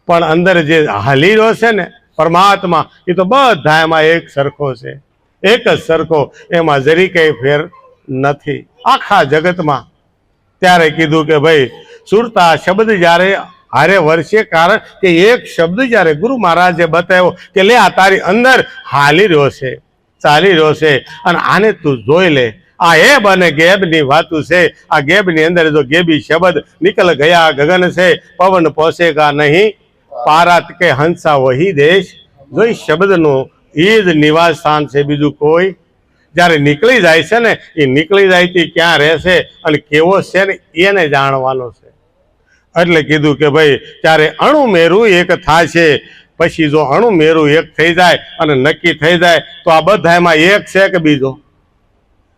પણ અંદર જે હાલીરો છે ને પરમાત્મા એ તો બધા એમાં એક સરખો છે, એક જ સરખો, એમાં જરી કઈ ફેર નથી આખા જગતમાં. ત્યારે કીધું કે ભાઈ સુરતા શબ્દ જ્યારે હારે વર્ષે, કારણ કે એક શબ્દ જ્યારે ગુરુ મહારાજે બતાવ્યો કે લે આ તારી અંદર હાલી રહ્યો છે, ચાલી રહ્યો છે, અને આને તું જોઈ લે. આ એબ અને ગેબ ની વાતું છે. આ ગેબ ની અંદર જો ગેબી શબ્દ નિકલ ગયા ગગન છે, પવન પહોંચેગા નહીં પારાત કે હંસા વહી દેશ. જો એ શબ્દનું એ જ નિવાસ સ્થાન છે, બીજું કોઈ. જ્યારે નીકળી જાય છે ને એ નીકળી જાય તે ક્યાં રહેશે અને કેવો છે ને એને જાણવાનો છે. એટલે કીધું કે ભાઈ ત્યારે અણુ મેરું એક થાય છે. પછી જો અણુ મેરું એક થઈ જાય અને નક્કી થઈ જાય તો આ બધામાં એક છે કે બીજો?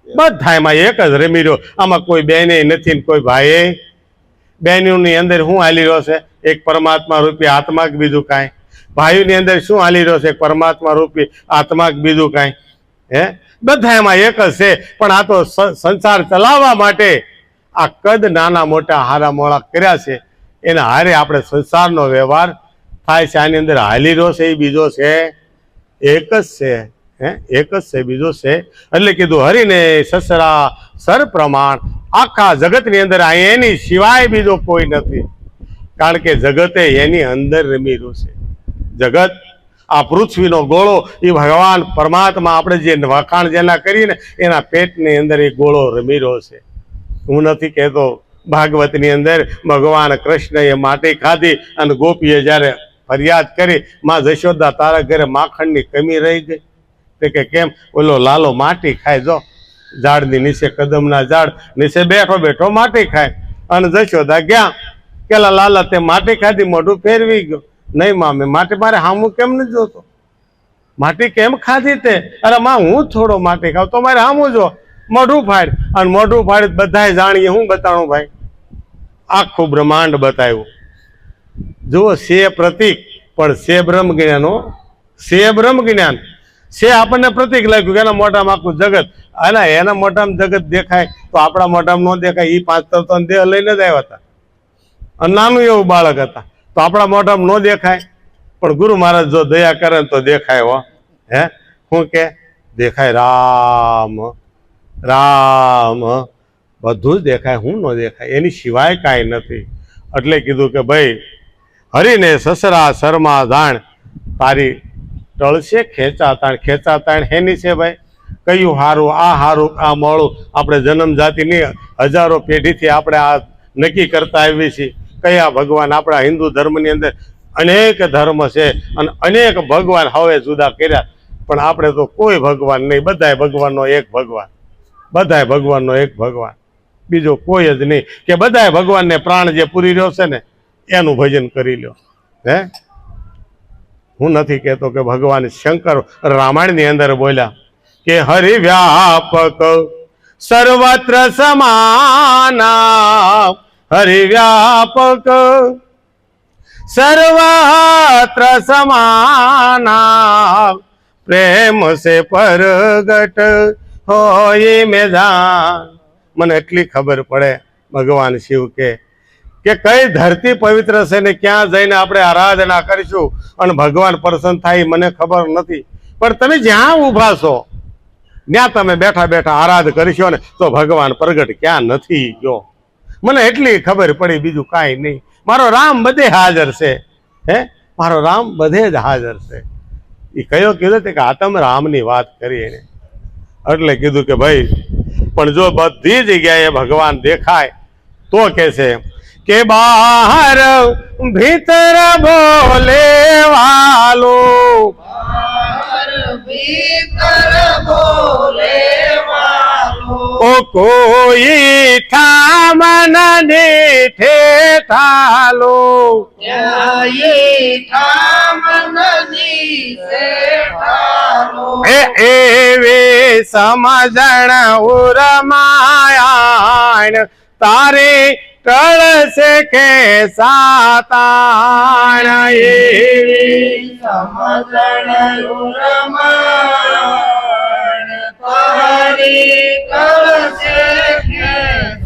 બધામાં એક જ રમી રહ્યો. આમાં કોઈ બેને નથી ને કોઈ ભાઈ. બહેનોની અંદર શું હાલી રહ્યો છે? એક પરમાત્મા રૂપી આત્મા કે બીજું કાંઈ. ભાઈઓની અંદર શું હાલી રહ્યો છે? પરમાત્મા રૂપી આત્મા કે બીજું કાંઈ. બધા એમાં એક જ છે. પણ આ તો સંસાર ચલાવવા માટે આ કદ નાના મોટા હારા મોળા કર્યા છે, એના હારે આપણે સંસારનો વ્યવહાર થાય છે. આની અંદર હાલી રહ્યો છે એ બીજો છે, એક જ છે. એક જ છે, બીજો છે. એટલે કીધું હરિને સસરા સર પ્રમાણ આખા જગતની અંદર એની સિવાય બીજો કોઈ નથી. કારણ કે જગતે એની અંદર રમી રહ્યું છે. જગત આ પૃથ્વીનો ગોળો એ ભગવાન પરમાત્મા આપણે જે વખાણ જેના કરીને એના પેટની અંદર એ ગોળો રમી રહ્યો છે. હું નથી કહેતો ભાગવતની અંદર ભગવાન કૃષ્ણએ માટી ખાધી અને ગોપીએ જ્યારે ફરિયાદ કરી, માં જશોદા તારા ઘરે માખણની કમી રહી ગઈ. તે કે કેમ? ઓલો લાલો માટી ખાય, જો ઝાડની નીચે કદમના ઝાડ નીચે બેઠો બેઠો માટી ખાય. અને જશોદા ગયા, પેલા લાલા તે માટી ખાધી, મોઢું ફેરવી ગયો. નહીં માં, મેં માટી મારે હામું કેમ નથી જોતો? માટી કેમ ખાધી તે? અરે માં હું થોડો માટી ખાવ તો મારે હામું જો. મોઢું ફાડ. અને મોઢું ફાડ બધાય જાણીએ. હું બતાવું ભાઈ? આખું બ્રહ્માંડ બતાવ્યું. જુઓ, સે પ્રતીક પણ સે બ્રહ્મ જ્ઞાનો, સે બ્રહ્મ જ્ઞાન. છે આપણને પ્રતિક લાગ્યું કે એના મોઢામાં આખું જગત, અને એના મોઢામાં જગત દેખાય તો આપણા મોઢામાં ન દેખાય. એ 5 તત્વનો દેહ લઈને જ આવ્યા હતા અને નાનું એવું બાળક હતા, તો આપણા મોઢામાં ન દેખાય. પણ ગુરુ મહારાજ જો દયા કરે ને તો દેખાય. હો હે શું કે દેખાય? રામ રામ બધું જ દેખાય. હું ન દેખાય? એની સિવાય કાંઈ નથી. એટલે કીધું કે ભાઈ હરીને સસરા શર્મા જાણ, તારી ટળશે ખેંચાતાણ. ખેંચાતાણ હેની છે ભાઈ? કયું હારું, આ હારું, આ મોળું. આપણે જન્મ જાતિની હજારો પેઢીથી આપણે આ નક્કી કરતા આવીએ છીએ કયા ભગવાન. આપણા હિન્દુ ધર્મની અંદર અનેક ધર્મ છે અને અનેક ભગવાન હવે જુદા કર્યા, પણ આપણે તો કોઈ ભગવાન નહીં. બધાય ભગવાનનો એક ભગવાન, બધાય ભગવાનનો એક ભગવાન, બીજો કોઈ જ નહીં. કે બધાય ભગવાનને પ્રાણ જે પૂરી રહ્યો છે ને એનું ભજન કરી લ્યો. હે હું નથી કહેતો કે ભગવાન શંકર રામાયણની અંદર બોલ્યા કે હરિ વ્યાપક સર્વત્ર સમાના, હરિ વ્યાપક સર્વત્ર સમાના, પ્રેમ સે પરગટ હોય મેં જાન. મને એટલી ખબર પડે ભગવાન શિવ કે કઈ ધરતી પવિત્ર છે ને ક્યાં જઈને આપણે આરાધના કરીશું અને ભગવાન પ્રસન્ન થાય મને ખબર નથી. પણ તમે જ્યાં ઊભા છો ત્યાં તમે બેઠા બેઠા આરાધ કરીશો ને તો ભગવાન પ્રગટ ક્યાં નથી ગયો. મને એટલી ખબર પડી, બીજું કાંઈ નહીં. મારો રામ બધે હાજર છે. હે મારો રામ બધે જ હાજર છે. એ કયો કીધું કે આતમ રામની વાત કરી એને. એટલે કીધું કે ભાઈ પણ જો બધી જગ્યાએ ભગવાન દેખાય તો કે છે કે બહાર ભીતર બોલે વાલો, બહાર ભીતર બોલે વાલો, ઓ કોઈ ઠામન નીઠે થાલો, ત્યાંય ઠામનની શેઠાલો. એવી સમજણ ઉરમાયણ તારે ટળશે કે સાતાણ. એવી સમજણ ઉરમાણ તારી કળશે કે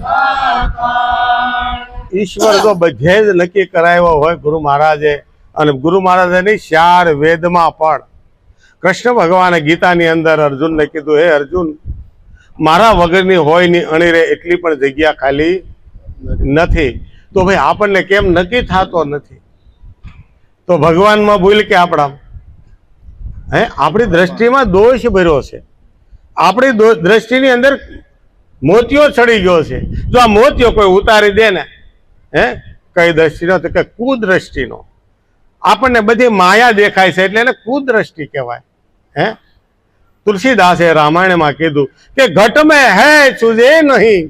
સાતાણ. ઈશ્વર જો બધે જ નક્કી કરાવ્યો હોય ગુરુ મહારાજે, અને ગુરુ મહારાજે 4 વેદમાં પણ કૃષ્ણ ભગવાને ગીતાની અંદર અર્જુનને કીધું, હે અર્જુન મારા વગરની હોય ની અણીરે એટલી પણ જગ્યા ખાલી નથી. તો ભાઈ આપણને કેમ નક્કી થતો નથી? તો ભગવાનમાં ભૂલ કે આપણા આપણી દ્રષ્ટિમાં દોષ ભર્યો છે. આપણી દ્રષ્ટિની અંદર મોતિયો ચડી ગયો છે. જો આ મોતિયો કોઈ ઉતારી દે ને, કઈ દ્રષ્ટિનો? તો કે કુદ્રષ્ટિનો. આપણને બધી માયા દેખાય છે એટલે એને કુદ્રષ્ટિ કહેવાય. તુલસીદાસે રામાયણમાં કીધું કે ઘટ મેં હે સુજે નહીં.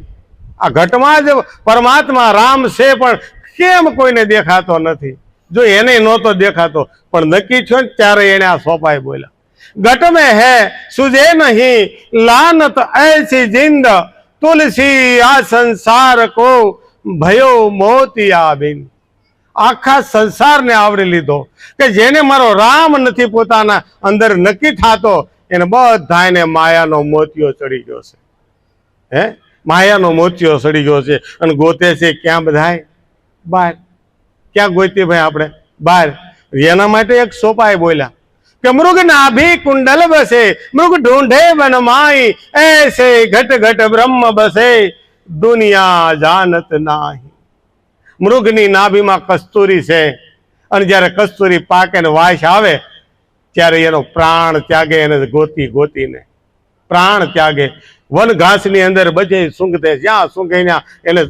આ ઘટમાં જ પરમાત્મા રામ છે, પણ કેમ કોઈને દેખાતો નથી? જો એને નહોતો દેખાતો પણ નક્કી થયો ને ત્યારે એને આ સોપાઈ બોલ્યા, ઘટ મેં હે સુજે નહીં લાનત ऐसी जिंद तुलसी आ संसार को भयो मोतिया बिन. આખા સંસારને આવરી લીધો કે જેને મારો રામ નથી પોતાના અંદર નક્કી થતો એને બધાને માયાનો મોતિયો ચડી ગયો છે. માયાનો મોતિયો ચડી ગયો છે અને ગોતે છે ક્યાં? બધાય બહાર. ક્યાં ગોતી ભાઈ આપણે? બહાર. એના માટે એક સોપાઈ બોલ્યા કે મૃગ નાભી કુંડલ બસે, મૃગ ઢૂંઢે વનમાઈ, ऐसे घट घट ब्रह्म बसे दुनिया जानत नाही. મૃગની નાભીમાં કસ્તુરી છે અને જ્યારે કસ્તુરી પાકે ને વાસ આવે ત્યારે એનો પ્રાણ ત્યાગે, એને ગોતી ગોતીને પ્રાણ ત્યાગે. વન ઘાસની અંદર બધે સૂંઘતે, જ્યાં સૂંઘે ત્યાં એને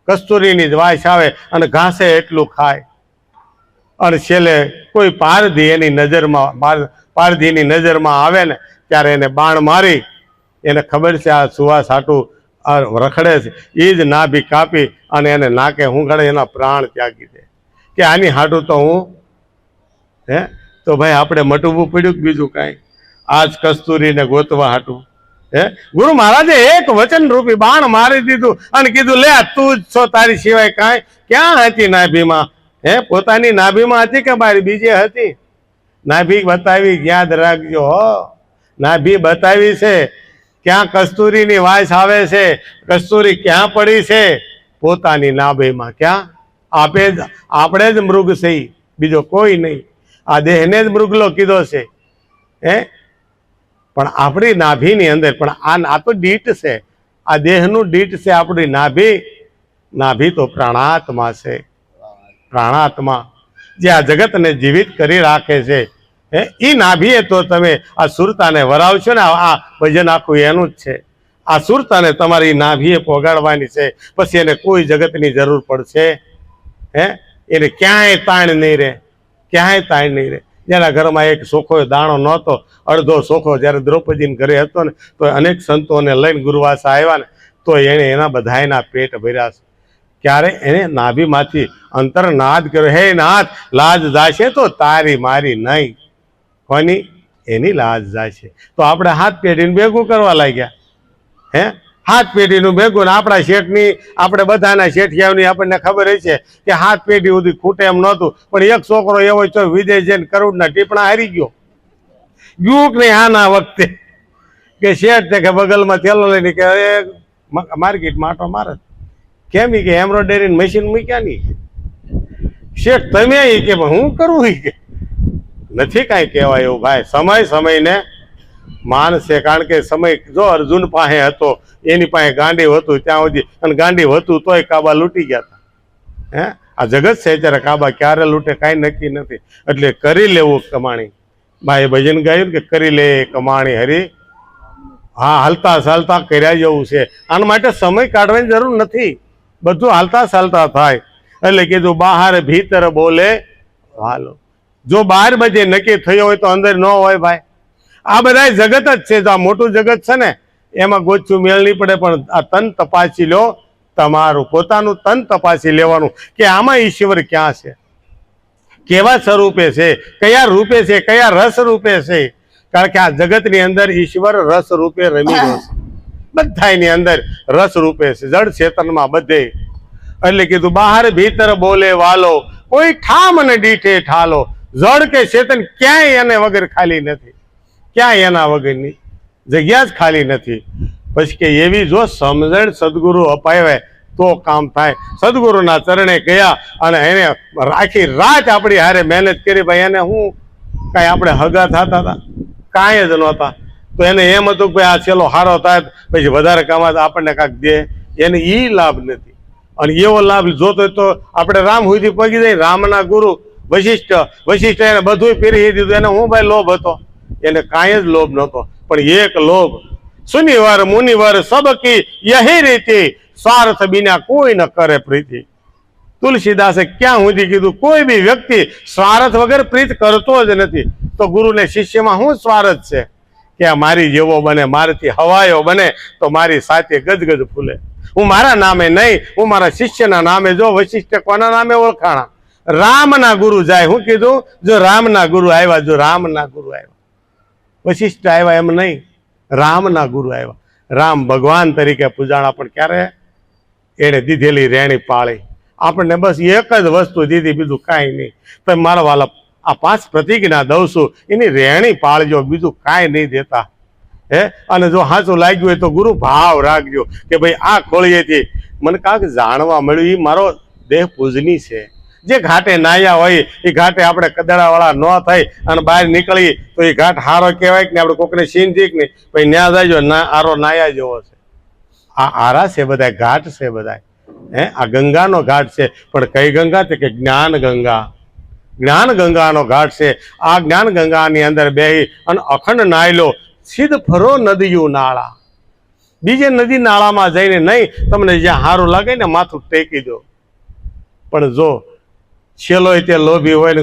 કસ્તુરીની જ વાસ આવે અને ઘાસે એટલું ખાય. અને છેલ્લે કોઈ પારધી એની નજરમાં, પારધીની નજરમાં આવે ને ત્યારે એને બાણ મારી, એને ખબર છે આ સુવાસ હાટું રખડે છે, એ જ નાભી કાપી અને એને નાકે હુંઘાડે, એના પ્રાણ ત્યાગી દે કે આની હાટું તો હું. તો ભાઈ આપણે મટવું પડ્યું કે બીજું કાંઈ? આજ કસ્તુરીને ગોતવા હાટું ગુરુ મહારાજે એક વચન રૂપી બાણ મારી દીધું અને કીધું લે તું જ છો, તારી સિવાય કાંઈ. ક્યાં હતી નાભીમાં? પોતાની નાભીમાં હતી કે બારી બીજે હતી? નાભી બતાવી યાદ રાખજો હો, નાભી બતાવી છે. ક્યાં કસ્તુરીની વાસ આવે છે, કસ્તુરી ક્યાં પડી છે? પોતાની નાભીમાં. ક્યાં? આપણે જ મૃગ છે, બીજો કોઈ નહીં. આ દેહને જ મૃગલો કીધો છે હે, પણ આપણી નાભીની અંદર. પણ આ તો દીઠ છે, આ દેહનું દીઠ છે આપણી નાભી. નાભી તો પ્રાણાત્મા છે, પ્રાણાત્મા જે આ જગતને જીવિત કરી રાખે છે. હે, એ નાભીએ તો તમે આ સુરતાને વરાવશો ને. આ ભજન આખું એનું જ છે. આ સુરતાને તમારી નાભીએ પોગાડવાની છે. પછી એને કોઈ જગતની જરૂર પડશે હે? એને ક્યાંય તાણ નહીં રહે, ક્યાંય તાણ નહીં રહે. જેના ઘરમાં એક સોખો દાણો નહોતો, અડધો સોખો જ્યારે દ્રૌપદીને ઘરે હતો ને, તો અનેક સંતોને લઈને ગુરુવાસા આવ્યા ને, તો એણે એના બધાયના પેટ ભર્યા છે. ક્યારે? એને નાભીમાંથી અંતરનાદ કર્યો, હે નાથ, લાજ જાશે તો તારી મારી નહીં. કોની? એની લાજ જાશે. તો આપણે હાથ પેઢીને ભેગું કરવા લાગ્યા હે, હાથ પેઢીનું ભેગું. ને આપણા શેઠની, આપણે બધાના શેઠિયાઓની આપણને ખબર છે કે હાથ પેઢી સુધી ખૂટે એમ નહોતું. પણ એક છોકરો એવો છો વિદેશ જઈને કરોડના ટીપણા હારી ગયો. ગયું કે નહીં આના વખતે કે શેઠ કે બગલમાં થેલો લઈને કે માર્કેટમાં આટો મારે. કેમ? કે એમ્બ્રોઇડરી મશીન મૂક્યા નહીં. શેઠ તમે કે હું કરું? કે નથી કાંઈ કહેવાય એવું ભાઈ. સમયને માનશે. કારણ કે સમય જો અર્જુન પાસે હતો, એની પાસે ગાંડીવ હતું ત્યાં સુધી, અને ગાંડીવ હતું તોય કાબા લૂંટી ગયા હતા હે. આ જગત છે ત્યારે કાબા ક્યારે લૂંટે કાંઈ નક્કી નથી. એટલે કરી લેવું કમાણી. ભાઈ ભજન ગાયું કે કરી લે કમાણી હરી. હા, હાલતા ચાલતા કર્યા જેવું છે. આના માટે સમય કાઢવાની જરૂર નથી, બધું હાલતા ચાલતા થાય. એટલે કીધું બહાર ભીતર બોલે હાલો. જો બહાર બધે નક્કી થયો હોય તો અંદર ન હોય ભાઈ. આ બધા જગત જ છે. જો આ મોટું જગત છે ને, એમાં ગોચું મેળ નહીં પડે. પણ આ તન તપાસી લો, તમારું પોતાનું તન તપાસી લેવાનું કે આમાં ઈશ્વર ક્યાં છે, કેવા સ્વરૂપે છે, કયા રૂપે છે, કયા રસ રૂપે છે. કારણ કે આ જગતની અંદર ઈશ્વર રસ રૂપે રમી રહ્યો છે. બધાની અંદર રસ રૂપે છે, જળ ચેતનમાં બધે. એટલે કીધું બહાર ભીતર બોલે વાલો, કોઈ ઠામ ને દીઠે ઠાલો. જળ કે ચેતન ક્યાંય એને વગર ખાલી નથી, ક્યાંય એના વગરની જગ્યા જ ખાલી નથી. પછી કે એવી જો સમજણ સદગુરુ અપાવે તો કામ થાય. સદગુરુના ચરણે ગયા અને એને આખી રાત આપણી હારે મહેનત કરી. ભાઈ એને હું કાંઈ આપણે હગા થતા હતા? કાંઈ જ નહોતા. તો એને એમ હતું કે ભાઈ આ છેલ્લો હારો થાય પછી વધારે કામ આપણને કાંઈક દે. એને એ લાભ નથી. અને એવો લાભ જોતો તો આપણે રામ સુધી પગી જાય. રામના ગુરુ વશિષ્ઠ એને બધું પીરી દીધું. એને હું ભાઈ લોભ હતો? એને કાંઈ જ લોભ નહોતો. પણ એક લોભ, સુનિવાર મુનિવાર સબકી યહી રીતિ, સ્વાર્થ બિના કોઈ ન કરે પ્રીતિ. તુલસીદાસે ક્યાં સુધી કીધું, કોઈ બી વ્યક્તિ સ્વાર્થ વગર પ્રીત કરતો જ નથી. તો ગુરુને શિષ્યમાં શું સ્વાર્થ છે કે આ મારી જેવો બને, મારાથી હવાયો બને તો મારી સાથે ગજગજ ફૂલે. હું મારા નામે નહીં, હું મારા શિષ્યના નામે. જો વશિષ્ઠ કોના નામે ઓળખાણા? રામના ગુરુ જાય. હું કીધું? જો રામના ગુરુ આવ્યા, જો રામના ગુરુ આવ્યા. વશિષ્ઠ આવ્યા એમ નહીં, રામના ગુરુ આવ્યા. રામ ભગવાન તરીકે પૂજાણા. પણ ક્યારે? એને દીધેલી રેણી પાળી. આપણને બસ એક જ વસ્તુ દીધી, બીજું કાંઈ નહીં. તમે મારા વાલા આ 5 પ્રતિજ્ઞા દઉં છું, એની રેણી પાળજો, બીજું કાંઈ નહીં દેતા હે. અને જો સાચું લાગ્યું હોય તો ગુરુ ભાવ રાખજો કે ભાઈ આ ખોળીએથી મને કાંઈક જાણવા મળ્યું. એ મારો દેહ પૂજની છે. જે ઘાટે નાયા હોય એ ઘાટે આપણે કદડાવાળા ન થઈ અને બહાર નીકળી તો એ ઘાટ હારો કહેવાય કે ને? આપણે કોકને સીન દીક નહીં ભાઈ ન્યા જાયજો, ના આરો નાયા જેવો છે. આ આરા છે બધા, ઘાટ છે બધા હે. આ ગંગાનો ઘાટ છે. પણ કઈ ગંગા? કે જ્ઞાન ગંગા. જ્ઞાન ગંગાનો ઘાટ છે. આ જ્ઞાન ગંગાની અંદર બેહી અને અખંડ નાયલો. સીધ ફરો નદીયું નાળા. બીજે નદી નાળામાં જઈને નહીં, તમને જ્યાં સારું લાગે ને માથું ટેકી દો. પણ જો છેલ્લો તે લોભી હોય ને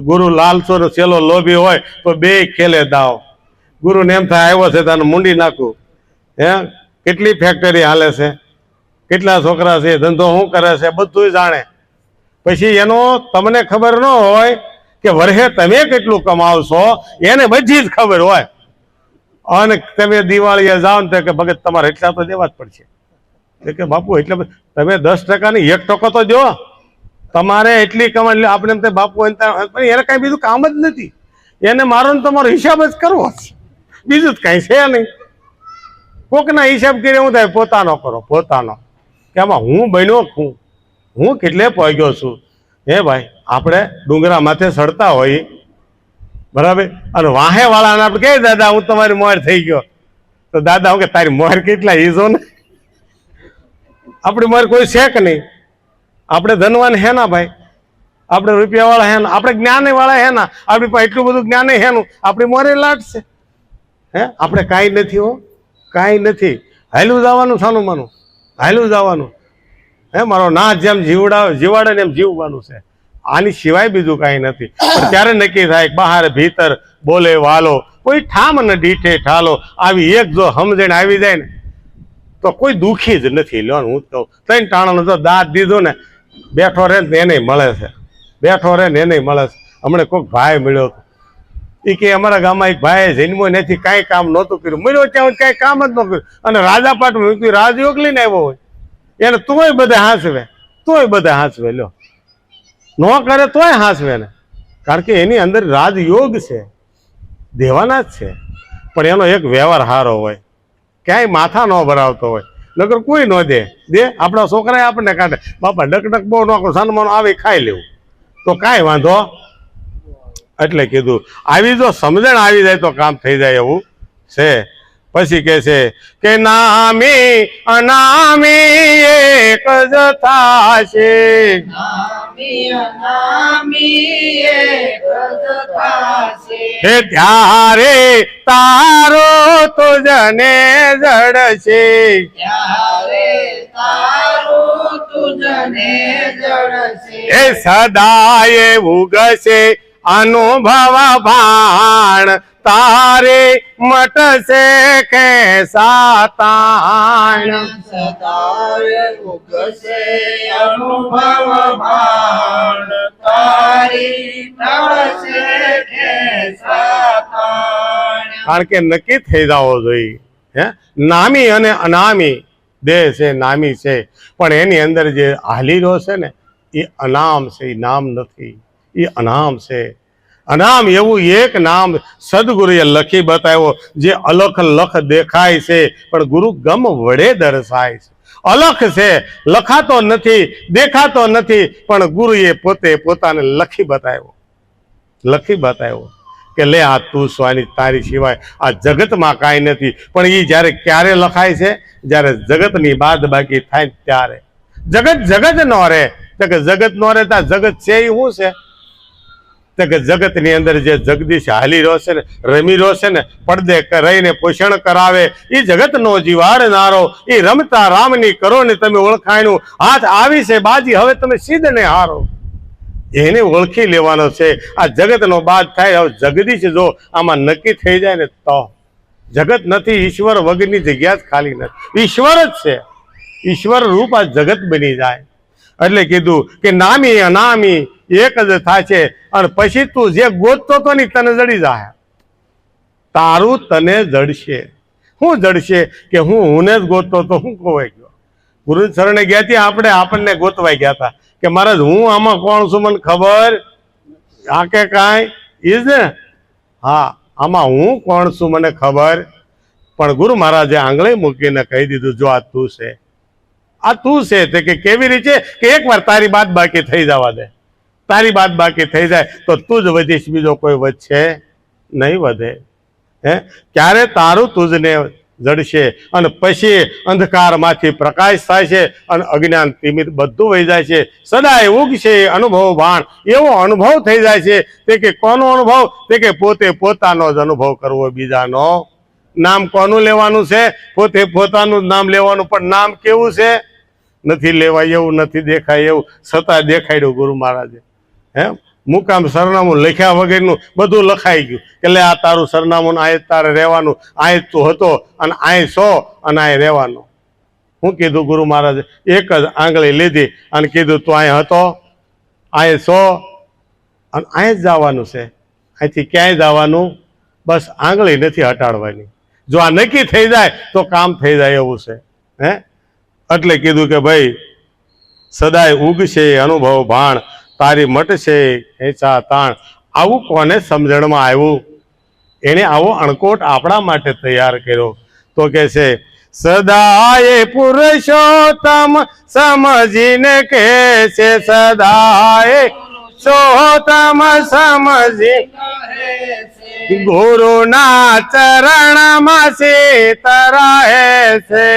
ગુરુ લાલચો ને છેલ્લો લોભી હોય તો બે ખેલે દાવ. ગુરુને એમ થાય આવ્યો છે તને મૂંડી નાખું હે. કેટલી ફેક્ટરી હાલે છે, કેટલા છોકરા છે, ધંધો શું કરે છે, બધું જાણે. પછી એનો તમને ખબર ન હોય કે વર્ષે તમે કેટલું કમાવશો, એને બધી જ ખબર હોય. અને તમે દિવાળીએ જાઓ ને કે ભગત તમારે એટલા તો દેવા જ પડશે. કે બાપુ એટલે તમે 10% નહીં 1% તો દો. તમારે એટલી કમાણી આપણે એમ થાય બાપુ એને પણ એને કાંઈ બીજું કામ જ નથી. એને મારો ને તમારો હિસાબ જ કરવો છે, બીજું જ કાંઈ છે નહીં. કોકના હિસાબ કરી શું થાય? પોતાનો કરો, પોતાનો. કે આમાં હું બન્યો હું કેટલે પહોંચ્યો છું. હે ભાઈ, આપણે ડુંગરા માથે સડતા હોય બરાબર, અને વાહે વાળાને આપણે કહે દાદા હું તમારી મોર થઈ ગયો, તો દાદા હું કે તારી મોર કેટલા ઈજો ને, આપણી મોર કોઈ છે કે નહીં? આપણે ધનવાન હે ના ભાઈ, આપણે રૂપિયા વાળા હે ના, આપણે જ્ઞાન વાળા હે ના, આપણી પાસે એટલું બધું જ્ઞાન હેનું, આપણી મોરે લાટશે. હે આપણે કાંઈ નથી હો, કાંઈ નથી. હાલું જવાનું છાનું માનું, હાલું જવાનું. હે મારો નાથ જેમ જીવાડે ને એમ જીવવાનું છે, આની સિવાય બીજું કાંઈ નથી. પણ ત્યારે નક્કી થાય બહાર ભીતર બોલે વાલો, કોઈ ઠામ ને ડીઠે ઠાલો. આવી એક જો સમજણ આવી જાય ને તો કોઈ દુઃખી જ નથી. લ્યો હું તો ત્રણ ટાણાનો જો દાંત દીધો ને, બેઠો રહે ને એને મળે છે, બેઠો રહે ને એને મળે છે. હમણાં કોઈક ભાઈ મળ્યો હતો, એ કે અમારા ગામમાં એક ભાઈ જન્મો નથી, કાંઈ કામ નહોતું કર્યું, મળ્યો ત્યાં કાંઈ કામ જ ન કર્યું, અને રાજાપાટમાં રાજયોગ લઈને આવ્યો હોય એને તોય બધા હાંસવે, તોય બધા હાંસવે. લ્યો ન કરે તોય હાંસવે ને, કારણ કે એની અંદર રાજયોગ છે, દેવાના જ છે. પણ એનો એક વ્યવહાર સારો હોય, ક્યાંય માથા ન ભરાવતો હોય, નકર કોઈ ન દે. આપણા છોકરાએ આપણને કાઢે, બાપા ડકડક બહુ ન સન્માન આવે ખાઈ લેવું, તો કાંઈ વાંધો. એટલે કીધું આવી જો સમજણ આવી જાય તો કામ થઈ જાય એવું છે. પછી કે છે કે નામી અનામી એક જ થાશે, હે ત્યારે તારો તુજને જડશે, એ સદાય ઉગશે અનુભવ ભાણ, તારે મટશે કેસા તાણ. સદાય ઉગશે અનુભવ ભાણ, તારી નવશે કેસા તાણ. કારણ કે નક્કી થઈ જવો જોઈએ. હે નામી અને અનામી દેહ છે, નામી છે, પણ એની અંદર જે હાલી રહ્યો છે ને એ અનામ છે, એ નામ નથી, એ અનામ છે. અનામ એવું એક નામ સદગુરુએ લખી બતાવ્યો, જે અલખ લખ દેખાય છે પણ ગુરુ ગમ વડે દર્શાય છે. અલખ છે, લખાતો નથી, દેખાતો નથી, પણ ગુરુએ પોતે પોતાને લખી બતાવ્યો, લખી બતાવ્યો કે લે આ તું સ્વાની, તારી સિવાય આ જગતમાં કાંઈ નથી. પણ એ જ્યારે ક્યારે લખાય છે? જ્યારે જગતની બાદ બાકી થાય ત્યારે. જગત જગત નો રહે, તો કે જગત નો રહે ત્યાં જગત છે એ શું છે? તો કે જગતની અંદર જે જગદીશ હાલી રહ્યો છે ને, રમી રહ્યો છે ને, પડદે રહીને પોષણ કરાવે, એ જગતનો જીવાડનારો, એ રમતા રામની કરો ને તમે ઓળખાણું, હાથ આવી છે બાજી હવે તમે સિદ્ધને હારો. એને ઓળખી લેવાનો છે. આ જગતનો બાદ થાય. હવે જગદીશ જો આમાં નક્કી થઈ જાય ને તો જગત નથી, ઈશ્વર વગરની જગ્યા જ ખાલી નથી, ઈશ્વર જ છે. ઈશ્વર રૂપ આ જગત બની જાય. એટલે કીધું કે નામી અનામી એક જ થાય છે. અને પછી તું જે ગોતતો તો નહીં તને જડી જાય, તારું તને જડશે. શું જડશે? કે હું ને જ ગોતતો તો હું ખોવાઈ ગયો. ગુરુ શરણે ગયા ત્યાં આપણને ગોતવાઈ ગયા હતા કે મહારાજ હું આમાં કોણ છું મને ખબર, આ કે કાંઈ ઈજ ને, હા આમાં હું કોણ છું મને ખબર. પણ ગુરુ મહારાજે આંગળી મૂકીને કહી દીધું જો આ તું છે, આ તું છે. તે કે કેવી રીતે? કે એકવાર તારી બાદ બાકી થઈ જવા દે, તારી બાદ બાકી થઈ જાય તો તું જ વધીશ, બીજો કોઈ વધશે નહીં, વધે. હે ક્યારે તારું તુજને જડશે, અને પછી અંધકારમાંથી પ્રકાશ થાય છે, અને અજ્ઞાન તિમિર બધું વહી જાય છે. સદાય ઉગશે અનુભવ ભાણ, એવો અનુભવ થઈ જાય છે. તે કે કોનો અનુભવ? તે કે પોતે પોતાનો જ અનુભવ કરવો, બીજાનો. નામ કોનું લેવાનું છે? પોતે પોતાનું નામ લેવાનું. પણ નામ કેવું છે? નથી લેવાય એવું, નથી દેખાય એવું, છતાં દેખાડ્યું ગુરુ મહારાજે. હે મુકામ સરનામું લખ્યા વગરનું બધું લખાઈ ગયું કે લે આ તારું સરનામું, આય તારે રહેવાનું, આય તું હતો અને આય છો અને આય રહેવાનું. શું કીધું ગુરુ મહારાજે? એક જ આંગળી લીધી અને કીધું તું આય હતો, આય છો અને આય જ જવાનું છે. અહીંથી ક્યાંય જવાનું? બસ આંગળી નથી હટાડવાની. જો આ નક્કી થઈ જાય તો કામ થઈ જાય એવું છે. હે એટલે કીધું કે ભાઈ સદાય ઉગશે અનુભવ ભાણ, તારી મટશે હેચા તાણ. આવું કોને સમજણમાં આવ્યું? એને આવો અણકોટ આપણા માટે તૈયાર કર્યો. તો કે છે સદાય પુરુષોત્તમ સમજીને કે છે, સદાય પુરુષોત્તમ સમજી ગુરુના ચરણમાં સીતા રહે છે.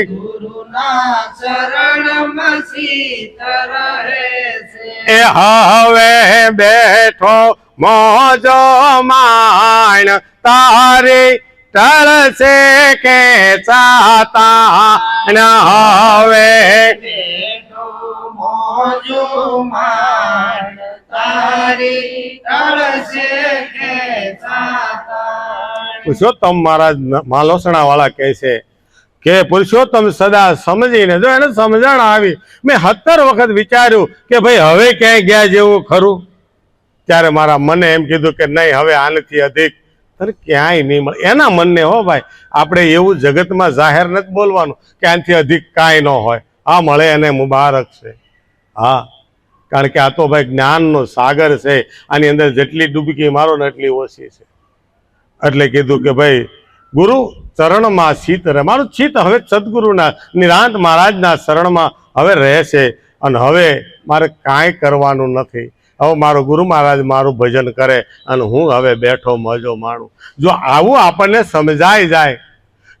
ગુરુના ચરણમાં સીતા રહે છે. એ હવે બેઠો મોજો માણ, તારી ટળશે કે ચાતાણ. હવે બેઠો મોજો માણ, તારી ટળશે કે ચાતાણ. પુરુષોત્તમ મહારાજ માલોસણા વાળા કહે છે કે પુરુષોત્તમ સદા સમજીને, જો એને સમજણ આવી, મેં 17 વખત વિચાર્યું કે ભાઈ હવે ક્યાંય ગયા જેવું ખરું, ત્યારે મારા મને એમ કીધું કે નહીં, હવે આનાથી અધિક તને ક્યાંય નહીં મળે. એના મનને હો ભાઈ, આપણે એવું જગતમાં જાહેર નથી બોલવાનું કે આનાથી અધિક કાંઈ ન હોય. આ મળે એને મુબારક છે. હા, કારણ કે આ તો ભાઈ જ્ઞાનનો સાગર છે, આની અંદર જેટલી ડૂબકી મારો ને એટલી ઓછી છે. એટલે કીધું કે ભાઈ ગુરુ ચરણમાં ચિત્ત રહે. મારું ચિત્ત હવે સદગુરુના નિરાંત મહારાજના શરણમાં હવે રહે છે, અને હવે મારે કાંઈ કરવાનું નથી. હવે મારો ગુરુ મહારાજ મારું ભજન કરે અને હું હવે બેઠો મજો માણું. જો આવું આપણને સમજાઈ જાય,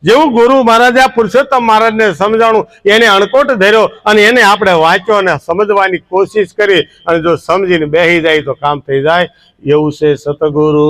જેવું ગુરુ મહારાજે આ પુરુષોત્તમ મહારાજને સમજાણું, એને અણકોટ ધર્યો અને એને આપણે વાંચ્યો અને સમજવાની કોશિશ કરી, અને જો સમજીને બેસી જાય તો કામ થઈ જાય. એવું છે સતગુરુ.